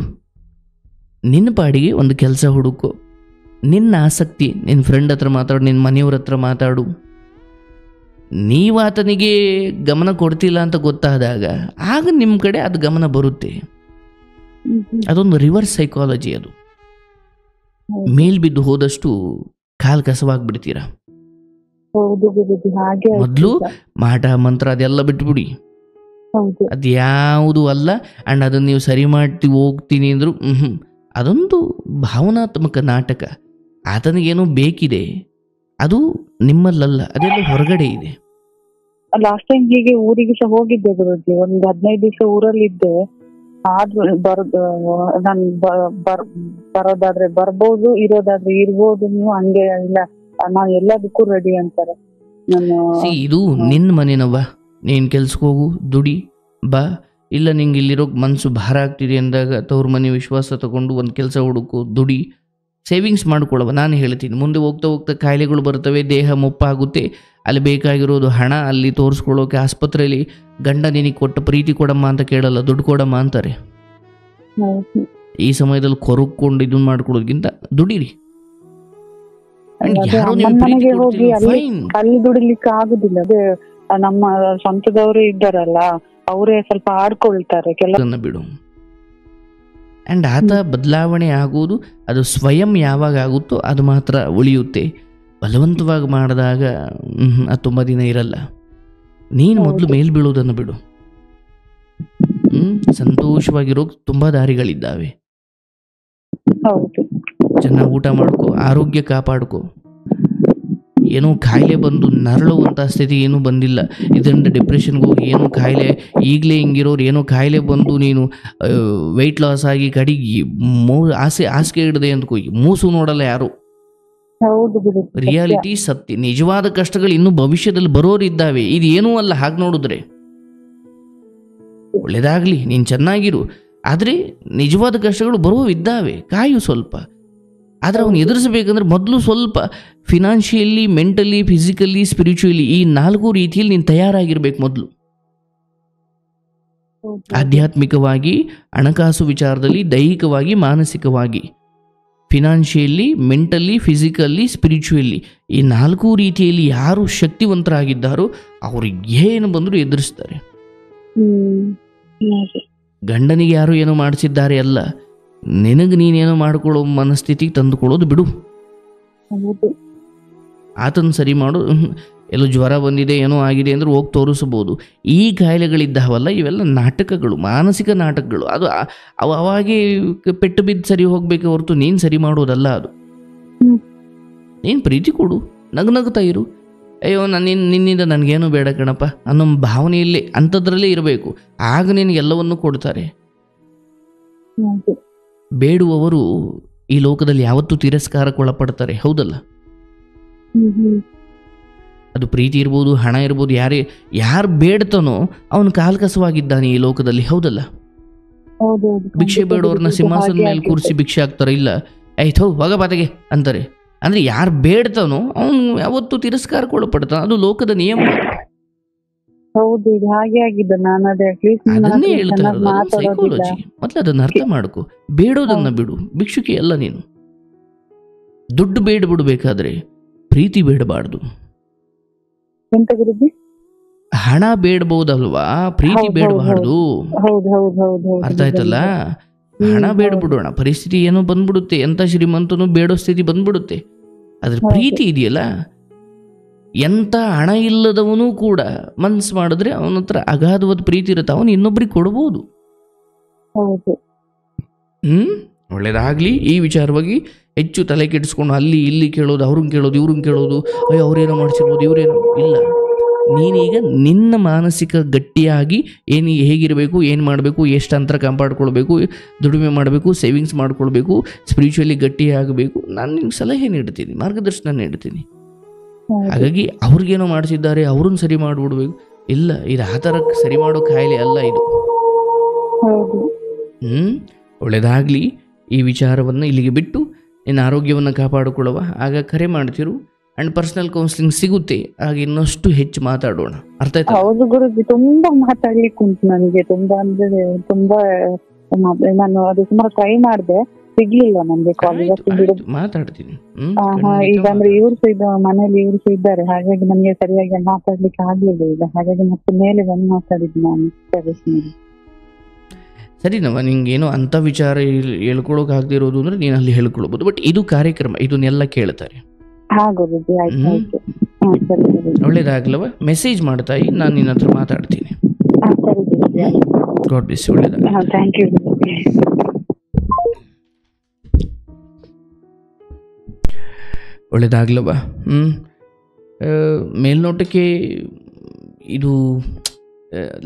ನಿನ್ನ ಪಾಡಿಗೆ ಒಂದು ಕೆಲಸ ಹುಡುಕೋ. ನಿನ್ನ ಆಸಕ್ತಿ, ನಿನ್ನ ಫ್ರೆಂಡ್ ಹತ್ರ ಮಾತಾಡು, ನಿನ್ನ ಮನೆಯವ್ರ ಹತ್ರ ಮಾತಾಡು. ನೀವು ಆತನಿಗೆ ಗಮನ ಕೊಡ್ತಿಲ್ಲ ಅಂತ ಗೊತ್ತಾದಾಗ ಆಗ ನಿಮ್ಮ ಕಡೆ ಅದು ಗಮನ ಬರುತ್ತೆ. ಅದೊಂದು ರಿವರ್ಸ್ ಸೈಕಾಲಜಿ. ಅದು ಮೇಲ್ಬಿದ್ದು ಹೋದಷ್ಟು ಕಾಲ್ ಕಸವಾಗ್ಬಿಡ್ತೀರಾ. ಮೊದಲು ಮಾಟ ಮಂತ್ರ ಅದೆಲ್ಲ ಬಿಟ್ಬಿಡಿ, ಅದ್ಯಾವುದು ಅಲ್ಲ. ಅಂಡ್ ಅದನ್ನು ನೀವು ಸರಿ ಮಾಡ್ತಿ ಹೋಗ್ತೀನಿ ಅಂದ್ರು ಅದೊಂದು ಭಾವನಾತ್ಮಕ ನಾಟಕ. ಆತನಿಗೇನೋ ಬೇಕಿದೆ, ಅದು ನಿಮ್ಮಲ್ಲಲ್ಲ, ಅದೆಲ್ಲ ಹೊರಗಡೆ ಇದೆ. ಲಾಸ್ಟ್ ಟೈಮ್ ಹೀಗೆ ಊರಿಗೆ ಸಹ ಹೋಗಿದ್ದೆ ಗುರುಜಿ, ಒಂದು 15 ದಿವಸ ಊರಲ್ಲಿದ್ದೆ. ಆದ್ರೂ ನಾನು ಬರೋದಾದ್ರೆ ಬರ್ಬೋದು, ಇರೋದಾದ್ರೆ ಇರ್ಬೋದು, ನೀವು ಹಂಗೆ ಇಲ್ಲ, ನಾನು ಎಲ್ಲದಕ್ಕೂ ರೆಡಿ ಅಂತಾರೆ. ಇದು ನಿನ್ನ ಮನೆನವ್ವ, ನೀನು ಕೆಲ್ಸಕ್ಕೆ ಹೋಗು, ದುಡಿ ಬಾ. ಇಲ್ಲ ನಿಂಗೆ ಇಲ್ಲಿರೋಕೆ ಮನಸ್ಸು ಭಾರ ಆಗ್ತಿದೆ ಅಂದಾಗ ತವ್ರ ಮನೆ ವಿಶ್ವಾಸ ತಗೊಂಡು ಒಂದು ಕೆಲಸ ಹುಡುಕು, ದುಡಿ, ಸೇವಿಂಗ್ಸ್ ಮಾಡ್ಕೊಳ್ಳವ. ನಾನು ಹೇಳ್ತೀನಿ, ಮುಂದೆ ಹೋಗ್ತಾ ಹೋಗ್ತಾ ಕಾಯಿಲೆಗಳು ಬರ್ತವೆ, ದೇಹ ಮುಪ್ಪಾಗುತ್ತೆ. ಅಲ್ಲಿ ಬೇಕಾಗಿರೋದು ಹಣ. ಅಲ್ಲಿ ತೋರಿಸ್ಕೊಳ್ಳೋಕೆ ಆಸ್ಪತ್ರೆಯಲ್ಲಿ ಗಂಡ ನಿನಗೆ ಕೊಟ್ಟ ಪ್ರೀತಿ ಕೊಡಮ್ಮ ಅಂತ ಕೇಳಲ್ಲ, ದುಡ್ಡು ಕೊಡಮ್ಮ ಅಂತಾರೆ. ಈ ಸಮಯದಲ್ಲಿ ಕೊರಕೊಂಡು ಇದನ್ನ ಮಾಡ್ಕೊಳ್ಳೋದಕ್ಕಿಂತ ದುಡಿರಿ. ಮನೆಗೆ ಹೋಗಿ ಅಲ್ಲಿ ದುಡಿಲಿಕ್ಕೆ ಆಗುದಿಲ್ಲ. ಅದೇ ನಮ್ಮ ಸ್ವಂತದವರು ಇದ್ದಾರಲ್ಲ, ಅವರೇ ಸ್ವಲ್ಪ ಆಡ್ಕೊಳ್ತಾರೆ ಅದನ್ನ ಬಿಡು. ಆ್ಯಂಡ್ ಆತ ಬದಲಾವಣೆ ಆಗುವುದು ಅದು ಸ್ವಯಂ ಯಾವಾಗ ಆಗುತ್ತೋ ಅದು ಮಾತ್ರ ಉಳಿಯುತ್ತೆ. ಬಲವಂತವಾಗಿ ಮಾಡಿದಾಗ ಅದು ತುಂಬ ದಿನ ಇರಲ್ಲ. ನೀನು ಮೊದಲು ಮೇಲ್ ಬೀಳೋದನ್ನು ಬಿಡು. ಸಂತೋಷವಾಗಿರೋ ತುಂಬ ದಾರಿಗಳಿದ್ದಾವೆ. ಚೆನ್ನಾಗಿ ಊಟ ಮಾಡ್ಕೊ, ಆರೋಗ್ಯ ಕಾಪಾಡ್ಕೊ. ಏನೋ ಕಾಯಿಲೆ ಬಂದು ನರಳುವಂಥ ಸ್ಥಿತಿ ಏನೂ ಬಂದಿಲ್ಲ. ಇದರಿಂದ ಡಿಪ್ರೆಷನ್ಗೆ ಹೋಗಿ ಏನೋ ಕಾಯಿಲೆ ಈಗಲೇ ಹಿಂಗಿರೋರು ಏನೋ ಕಾಯಿಲೆ ಬಂದು ನೀನು ವೆಯ್ಟ್ ಲಾಸ್ ಆಗಿ ಕಡೆಗೆ ಹಾಸಿಗೆ ಹಿಡದೆ ಅಂದ್ಕೋ, ಮೂಸು ನೋಡಲ್ಲ ಯಾರು. ರಿಯಾಲಿಟಿ ಸತ್ಯ. ನಿಜವಾದ ಕಷ್ಟಗಳು ಇನ್ನೂ ಭವಿಷ್ಯದಲ್ಲಿ ಬರೋರಿದ್ದಾವೆ. ಇದು ಏನೂ ಅಲ್ಲ ಹಾಗೆ ನೋಡಿದ್ರೆ. ಒಳ್ಳೇದಾಗ್ಲಿ, ನೀನು ಚೆನ್ನಾಗಿರು. ಆದರೆ ನಿಜವಾದ ಕಷ್ಟಗಳು ಬರೋವಿದ್ದಾವೆ, ಕಾಯು ಸ್ವಲ್ಪ. ಆದರೆ ಅವನು ಎದುರಿಸಬೇಕಂದ್ರೆ ಮೊದಲು ಸ್ವಲ್ಪ ಫಿನಾನ್ಷಿಯಲಿ, ಮೆಂಟಲಿ, ಫಿಸಿಕಲಿ, ಸ್ಪಿರಿಚುವಲಿ ಈ 4 ರೀತಿಯಲ್ಲಿ ನೀನು ತಯಾರಾಗಿರ್ಬೇಕು ಮೊದಲು. ಆಧ್ಯಾತ್ಮಿಕವಾಗಿ, ಹಣಕಾಸು ವಿಚಾರದಲ್ಲಿ, ದೈಹಿಕವಾಗಿ, ಮಾನಸಿಕವಾಗಿ, ಫಿನಾನ್ಷಿಯಲಿ, ಮೆಂಟಲಿ, ಫಿಸಿಕಲಿ, ಸ್ಪಿರಿಚುವಲಿ ಈ 4 ರೀತಿಯಲ್ಲಿ ಯಾರು ಶಕ್ತಿವಂತರಾಗಿದ್ದಾರೋ ಅವ್ರಿಗೆ ಏನು ಬಂದರೂ ಎದುರಿಸ್ತಾರೆ. ಗಂಡನಿಗೆ ಯಾರು ಏನೋ ಮಾಡಿಸಿದ್ದಾರೆ ಅಲ್ಲ, ನಿನಗೆ ನೀನೇನೋ ಮಾಡ್ಕೊಳ್ಳೋ ಮನಸ್ಥಿತಿಗೆ ತಂದುಕೊಳ್ಳೋದು ಬಿಡು. ಆತನ ಸರಿ ಮಾಡು. ಎಲ್ಲೋ ಜ್ವರ ಬಂದಿದೆ, ಏನೋ ಆಗಿದೆ ಅಂದ್ರೆ ಹೋಗಿ ತೋರಿಸ್ಬೋದು. ಈ ಕಾಯಿಲೆಗಳಿದ್ದಾವಲ್ಲ ಇವೆಲ್ಲ ನಾಟಕಗಳು, ಮಾನಸಿಕ ನಾಟಕಗಳು. ಅದು ಅವಾಗೇ ಪೆಟ್ಟು ಬಿದ್ದು ಸರಿ ಹೋಗ್ಬೇಕು ಹೊರತು ನೀನು ಸರಿ ಮಾಡೋದಲ್ಲ ಅದು. ನೀನು ಪ್ರೀತಿ ಕೊಡು, ನಗ್ನಗ್ತಾ ಇರು. ಅಯ್ಯೋ ನಿನ್ನಿಂದ ನನಗೇನು ಬೇಡ ಕಣಪ್ಪ ಅನ್ನೋ ಭಾವನೆಯಲ್ಲೇ ಅಂಥದ್ರಲ್ಲೇ ಇರಬೇಕು. ಆಗ ನಿನಗೆಲ್ಲವನ್ನು ಕೊಡ್ತಾರೆ. ಬೇಡುವವರು ಈ ಲೋಕದಲ್ಲಿ ಯಾವತ್ತೂ ತಿರಸ್ಕಾರಕ್ಕೊಳಪಡ್ತಾರೆ, ಹೌದಲ್ಲ? ಅದು ಪ್ರೀತಿ ಇರ್ಬೋದು, ಹಣ ಇರ್ಬೋದು, ಯಾರು ಬೇಡ್ತಾನೋ ಅವನು ಕಾಲ್ಕಸವಾಗಿದ್ದಾನೆ ಈ ಲೋಕದಲ್ಲಿ, ಹೌದಲ್ಲ? ಭಿಕ್ಷೆ ಬೇಡೋರ್ನ ಸಿಂಹಾಸನ ಮೇಲೆ ಕೂರಿಸಿ ಭಿಕ್ಷೆ ಹಾಕ್ತಾರೆ. ಇಲ್ಲ, ಆಯ್ತು ಹೋಗ ಬಾತೆಗೆ ಅಂತಾರೆ. ಅಂದ್ರೆ ಯಾರು ಬೇಡ್ತಾನೋ ಅವನು ಯಾವತ್ತೂ ತಿರಸ್ಕಾರಕ್ಕೊಳಪಡ್ತಾನೆ. ಅದು ಲೋಕದ ನಿಯಮ. ಹೌದು, ಇದು ಹಾಗೆ ಆಗಿದೆ. ನಾನು ಅದನ್ನೇ ಹೇಳ್ತಾ ಇರೋದು, ಸೈಕಾಲಜಿ. ಮೊದಲು ಅದನ್ನ ಅರ್ಥ ಮಾಡ್ಕೊ. ಬೇಡೋದನ್ನ ಬಿಡು. ಭಿಕ್ಷುಕಿ ಅಲ್ಲ ನೀನು. ದುಡ್ಡು ಬೇಡಬಿಡ್ಬೇಕಾದ್ರೆ ಪ್ರೀತಿ ಬೇಡಬಾರ್ದು. ಹಣ ಬೇಡಬಹುದಲ್ವಾ, ಪ್ರೀತಿ ಬೇಡಬಾರ್ದು. ಅರ್ಥ ಆಯ್ತಲ್ಲ? ಹಣ ಬೇಡಬಿಡೋಣ, ಪರಿಸ್ಥಿತಿ ಏನೋ ಬಂದ್ಬಿಡುತ್ತೆ, ಎಂಥ ಶ್ರೀಮಂತನೂ ಬೇಡೋ ಸ್ಥಿತಿ ಬಂದ್ಬಿಡುತ್ತೆ. ಅದ್ರ ಪ್ರೀತಿ ಇದೆಯಲ್ಲ, ಎಂಥ ಹಣ ಇಲ್ಲದವನು ಕೂಡ ಮನ್ಸು ಮಾಡಿದ್ರೆ ಅವನ ಹತ್ರ ಅಗಾಧವಾದ ಪ್ರೀತಿ ಇರುತ್ತೆ, ಅವನು ಇನ್ನೊಬ್ರಿಗೆ ಕೊಡ್ಬೋದು. ಒಳ್ಳೇದಾಗ್ಲಿ. ಈ ವಿಚಾರವಾಗಿ ಹೆಚ್ಚು ತಲೆ ಕೆಡಿಸ್ಕೊಂಡು ಅಲ್ಲಿ ಇಲ್ಲಿ ಕೇಳೋದು, ಅವ್ರನ್ನ ಕೇಳೋದು, ಇವ್ರನ್ನ ಕೇಳೋದು, ಅಯ್ಯೋ ಅವ್ರೇನೋ ಮಾಡಿಸಿರ್ಬೋದು, ಇವ್ರೇನೋ ಇಲ್ಲ. ನೀನೀಗ ನಿನ್ನ ಮಾನಸಿಕ ಗಟ್ಟಿಯಾಗಿ ಹೇಗಿರಬೇಕು, ಏನು ಮಾಡಬೇಕು, ಎಷ್ಟು ಅಂತರ ಕಾಪಾಡ್ಕೊಳ್ಬೇಕು, ದುಡಿಮೆ ಮಾಡಬೇಕು, ಸೇವಿಂಗ್ಸ್ ಮಾಡ್ಕೊಳ್ಬೇಕು, ಸ್ಪಿರಿಚುವಲಿ ಗಟ್ಟಿಯಾಗಬೇಕು. ನಾನು ನಿಮ್ಗೆ ಸಲಹೆ ನೀಡ್ತೀನಿ, ಮಾರ್ಗದರ್ಶನ ನೀಡ್ತೀನಿ. ಹಾಗಾಗಿ ಅವ್ರಿಗೇನೋ ಮಾಡಿಸಿದ್ದಾರೆ ಅವ್ರನ್ನ ಸರಿ ಮಾಡಿಬಿಡ್ಬೇಕು. ಇಲ್ಲ, ಇದು ಆ ಥರ ಸರಿ ಮಾಡೋ ಕಾಯಿಲೆ ಅಲ್ಲ ಇದು. ಒಳ್ಳೇದಾಗಲಿ. ಈ ವಿಚಾರವನ್ನು ಇಲ್ಲಿಗೆ ಬಿಟ್ಟು ನಿನ್ನ ಆರೋಗ್ಯವನ್ನು ಕಾಪಾಡಿಕೊಳ್ಳುವ. ಆಗ ಕರೆ ಮಾಡ್ತಿರು. ಅಂಡ್ ಪರ್ಸನಲ್ ಕೌನ್ಸಿಲಿಂಗ್ ಸಿಗುತ್ತೆ, ಆಗ ಇನ್ನಷ್ಟು ಹೆಚ್ಚು ಮಾತಾಡೋಣ. ಅರ್ಥ ಆಯ್ತಾ? ಹೌದು ಗುರುಜಿ, ತುಂಬಾ ಮಾತಾಡ್ಲಿಕ್ಕೆ ಉಂಟು ನನಗೆ. ತುಂಬಾ ಅಂದ್ರೆ ತುಂಬಾ ನಾನು ಅದು ಸುಮಾರು ಟ್ರೈ ಮಾಡಿದೆ, ಸಿಗ್ಲಿಲ್ಲ ನನಗೆ ಕಾಲ್. ಮಾತಾಡ್ತೀನಿ ಈಗ ಅಂದ್ರೆ ಇವ್ರು ಮನೇಲಿ ಇವ್ರು ಇದ್ದಾರೆ, ಹಾಗಾಗಿ ನನಗೆ ಸರಿಯಾಗಿ ಮಾತಾಡ್ಲಿಕ್ಕೆ ಆಗ್ಲಿಲ್ಲ ಈಗ. ಹಾಗಾಗಿ ಮತ್ತೆ ಮೇಲೆ ಬಂದು ಮಾತಾಡಿದ್ದು ನಾನು. ಸರಿನವ, ನಿಂಗೇನೋ ಅಂಥ ವಿಚಾರ ಹೇಳ್ಕೊಳೋಕಾಗದಿರೋದು ಅಂದರೆ ನೀನು ಅಲ್ಲಿ ಹೇಳ್ಕೊಳ್ಬೋದು. ಬಟ್ ಇದು ಕಾರ್ಯಕ್ರಮ, ಇದನ್ನೆಲ್ಲ ಕೇಳ್ತಾರೆ. ಒಳ್ಳೇದಾಗ್ಲವ? ಮೆಸೇಜ್ ಮಾಡ್ತಾಯಿ, ನಾನು ನಿನ್ನ ಹತ್ರ ಮಾತಾಡ್ತೀನಿ. God bless. ಒಳ್ಳೇದಾಗ್ಲವ. ಮೇಲ್ನೋಟಕ್ಕೆ ಇದು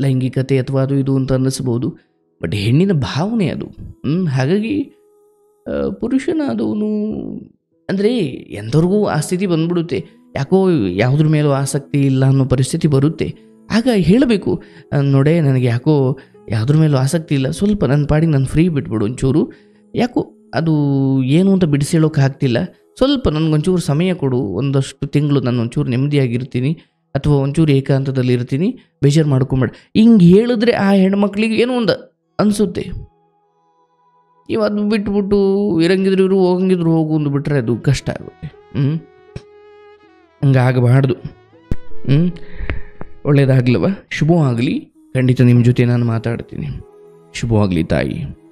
ಲೈಂಗಿಕತೆ ಅಥವಾ ಅದು ಇದು ಅಂತ ಅನ್ನಿಸ್ಬೋದು, ಬಟ್ ಹೆಣ್ಣಿನ ಭಾವನೆ ಅದು. ಹಾಗಾಗಿ ಪುರುಷನಾದವನು ಅಂದರೆ ಎಂಥವ್ರಿಗೂ ಆ ಸ್ಥಿತಿ ಬಂದ್ಬಿಡುತ್ತೆ. ಯಾಕೋ ಯಾವುದ್ರ ಮೇಲೂ ಆಸಕ್ತಿ ಇಲ್ಲ ಅನ್ನೋ ಪರಿಸ್ಥಿತಿ ಬರುತ್ತೆ. ಆಗ ಹೇಳಬೇಕು, ನೋಡೇ ನನಗೆ ಯಾಕೋ ಯಾವುದ್ರ ಮೇಲೂ ಆಸಕ್ತಿ ಇಲ್ಲ, ಸ್ವಲ್ಪ ನನ್ನ ಪಾಡಿಗೆ ನಾನು ಫ್ರೀ ಬಿಟ್ಬಿಡು ಒಂಚೂರು. ಯಾಕೋ ಅದು ಏನು ಅಂತ ಬಿಡಿಸೇಳೋಕೆ ಆಗ್ತಿಲ್ಲ, ಸ್ವಲ್ಪ ನನಗೊಂಚೂರು ಸಮಯ ಕೊಡು, ಒಂದಷ್ಟು ತಿಂಗಳು ನಾನು ಒಂಚೂರು ನೆಮ್ಮದಿಯಾಗಿರ್ತೀನಿ ಅಥವಾ ಒಂಚೂರು ಏಕಾಂತದಲ್ಲಿ ಇರ್ತೀನಿ, ಬೇಜಾರು ಮಾಡ್ಕೊಂಬೇಡ. ಹಿಂಗೆ ಹೇಳಿದ್ರೆ ಆ ಹೆಣ್ಮಕ್ಳಿಗೆ ಏನೋ ಒಂದು ಅನಿಸುತ್ತೆ. ಅದು ಬಿಟ್ಬಿಟ್ಟು ಇರಂಗಿದ್ರು ಇವರು, ಹೋಗಂಗಿದ್ರು ಹೋಗು ಅಂದು ಬಿಟ್ಟರೆ ಅದು ಕಷ್ಟ ಆಗುತ್ತೆ. ಹಂಗಾಗಬಾರ್ದು. ಒಳ್ಳೇದಾಗ್ಲವ, ಶುಭವಾಗಲಿ. ಖಂಡಿತ ನಿಮ್ಮ ಜೊತೆ ನಾನು ಮಾತಾಡ್ತೀನಿ. ಶುಭವಾಗಲಿ ತಾಯಿ.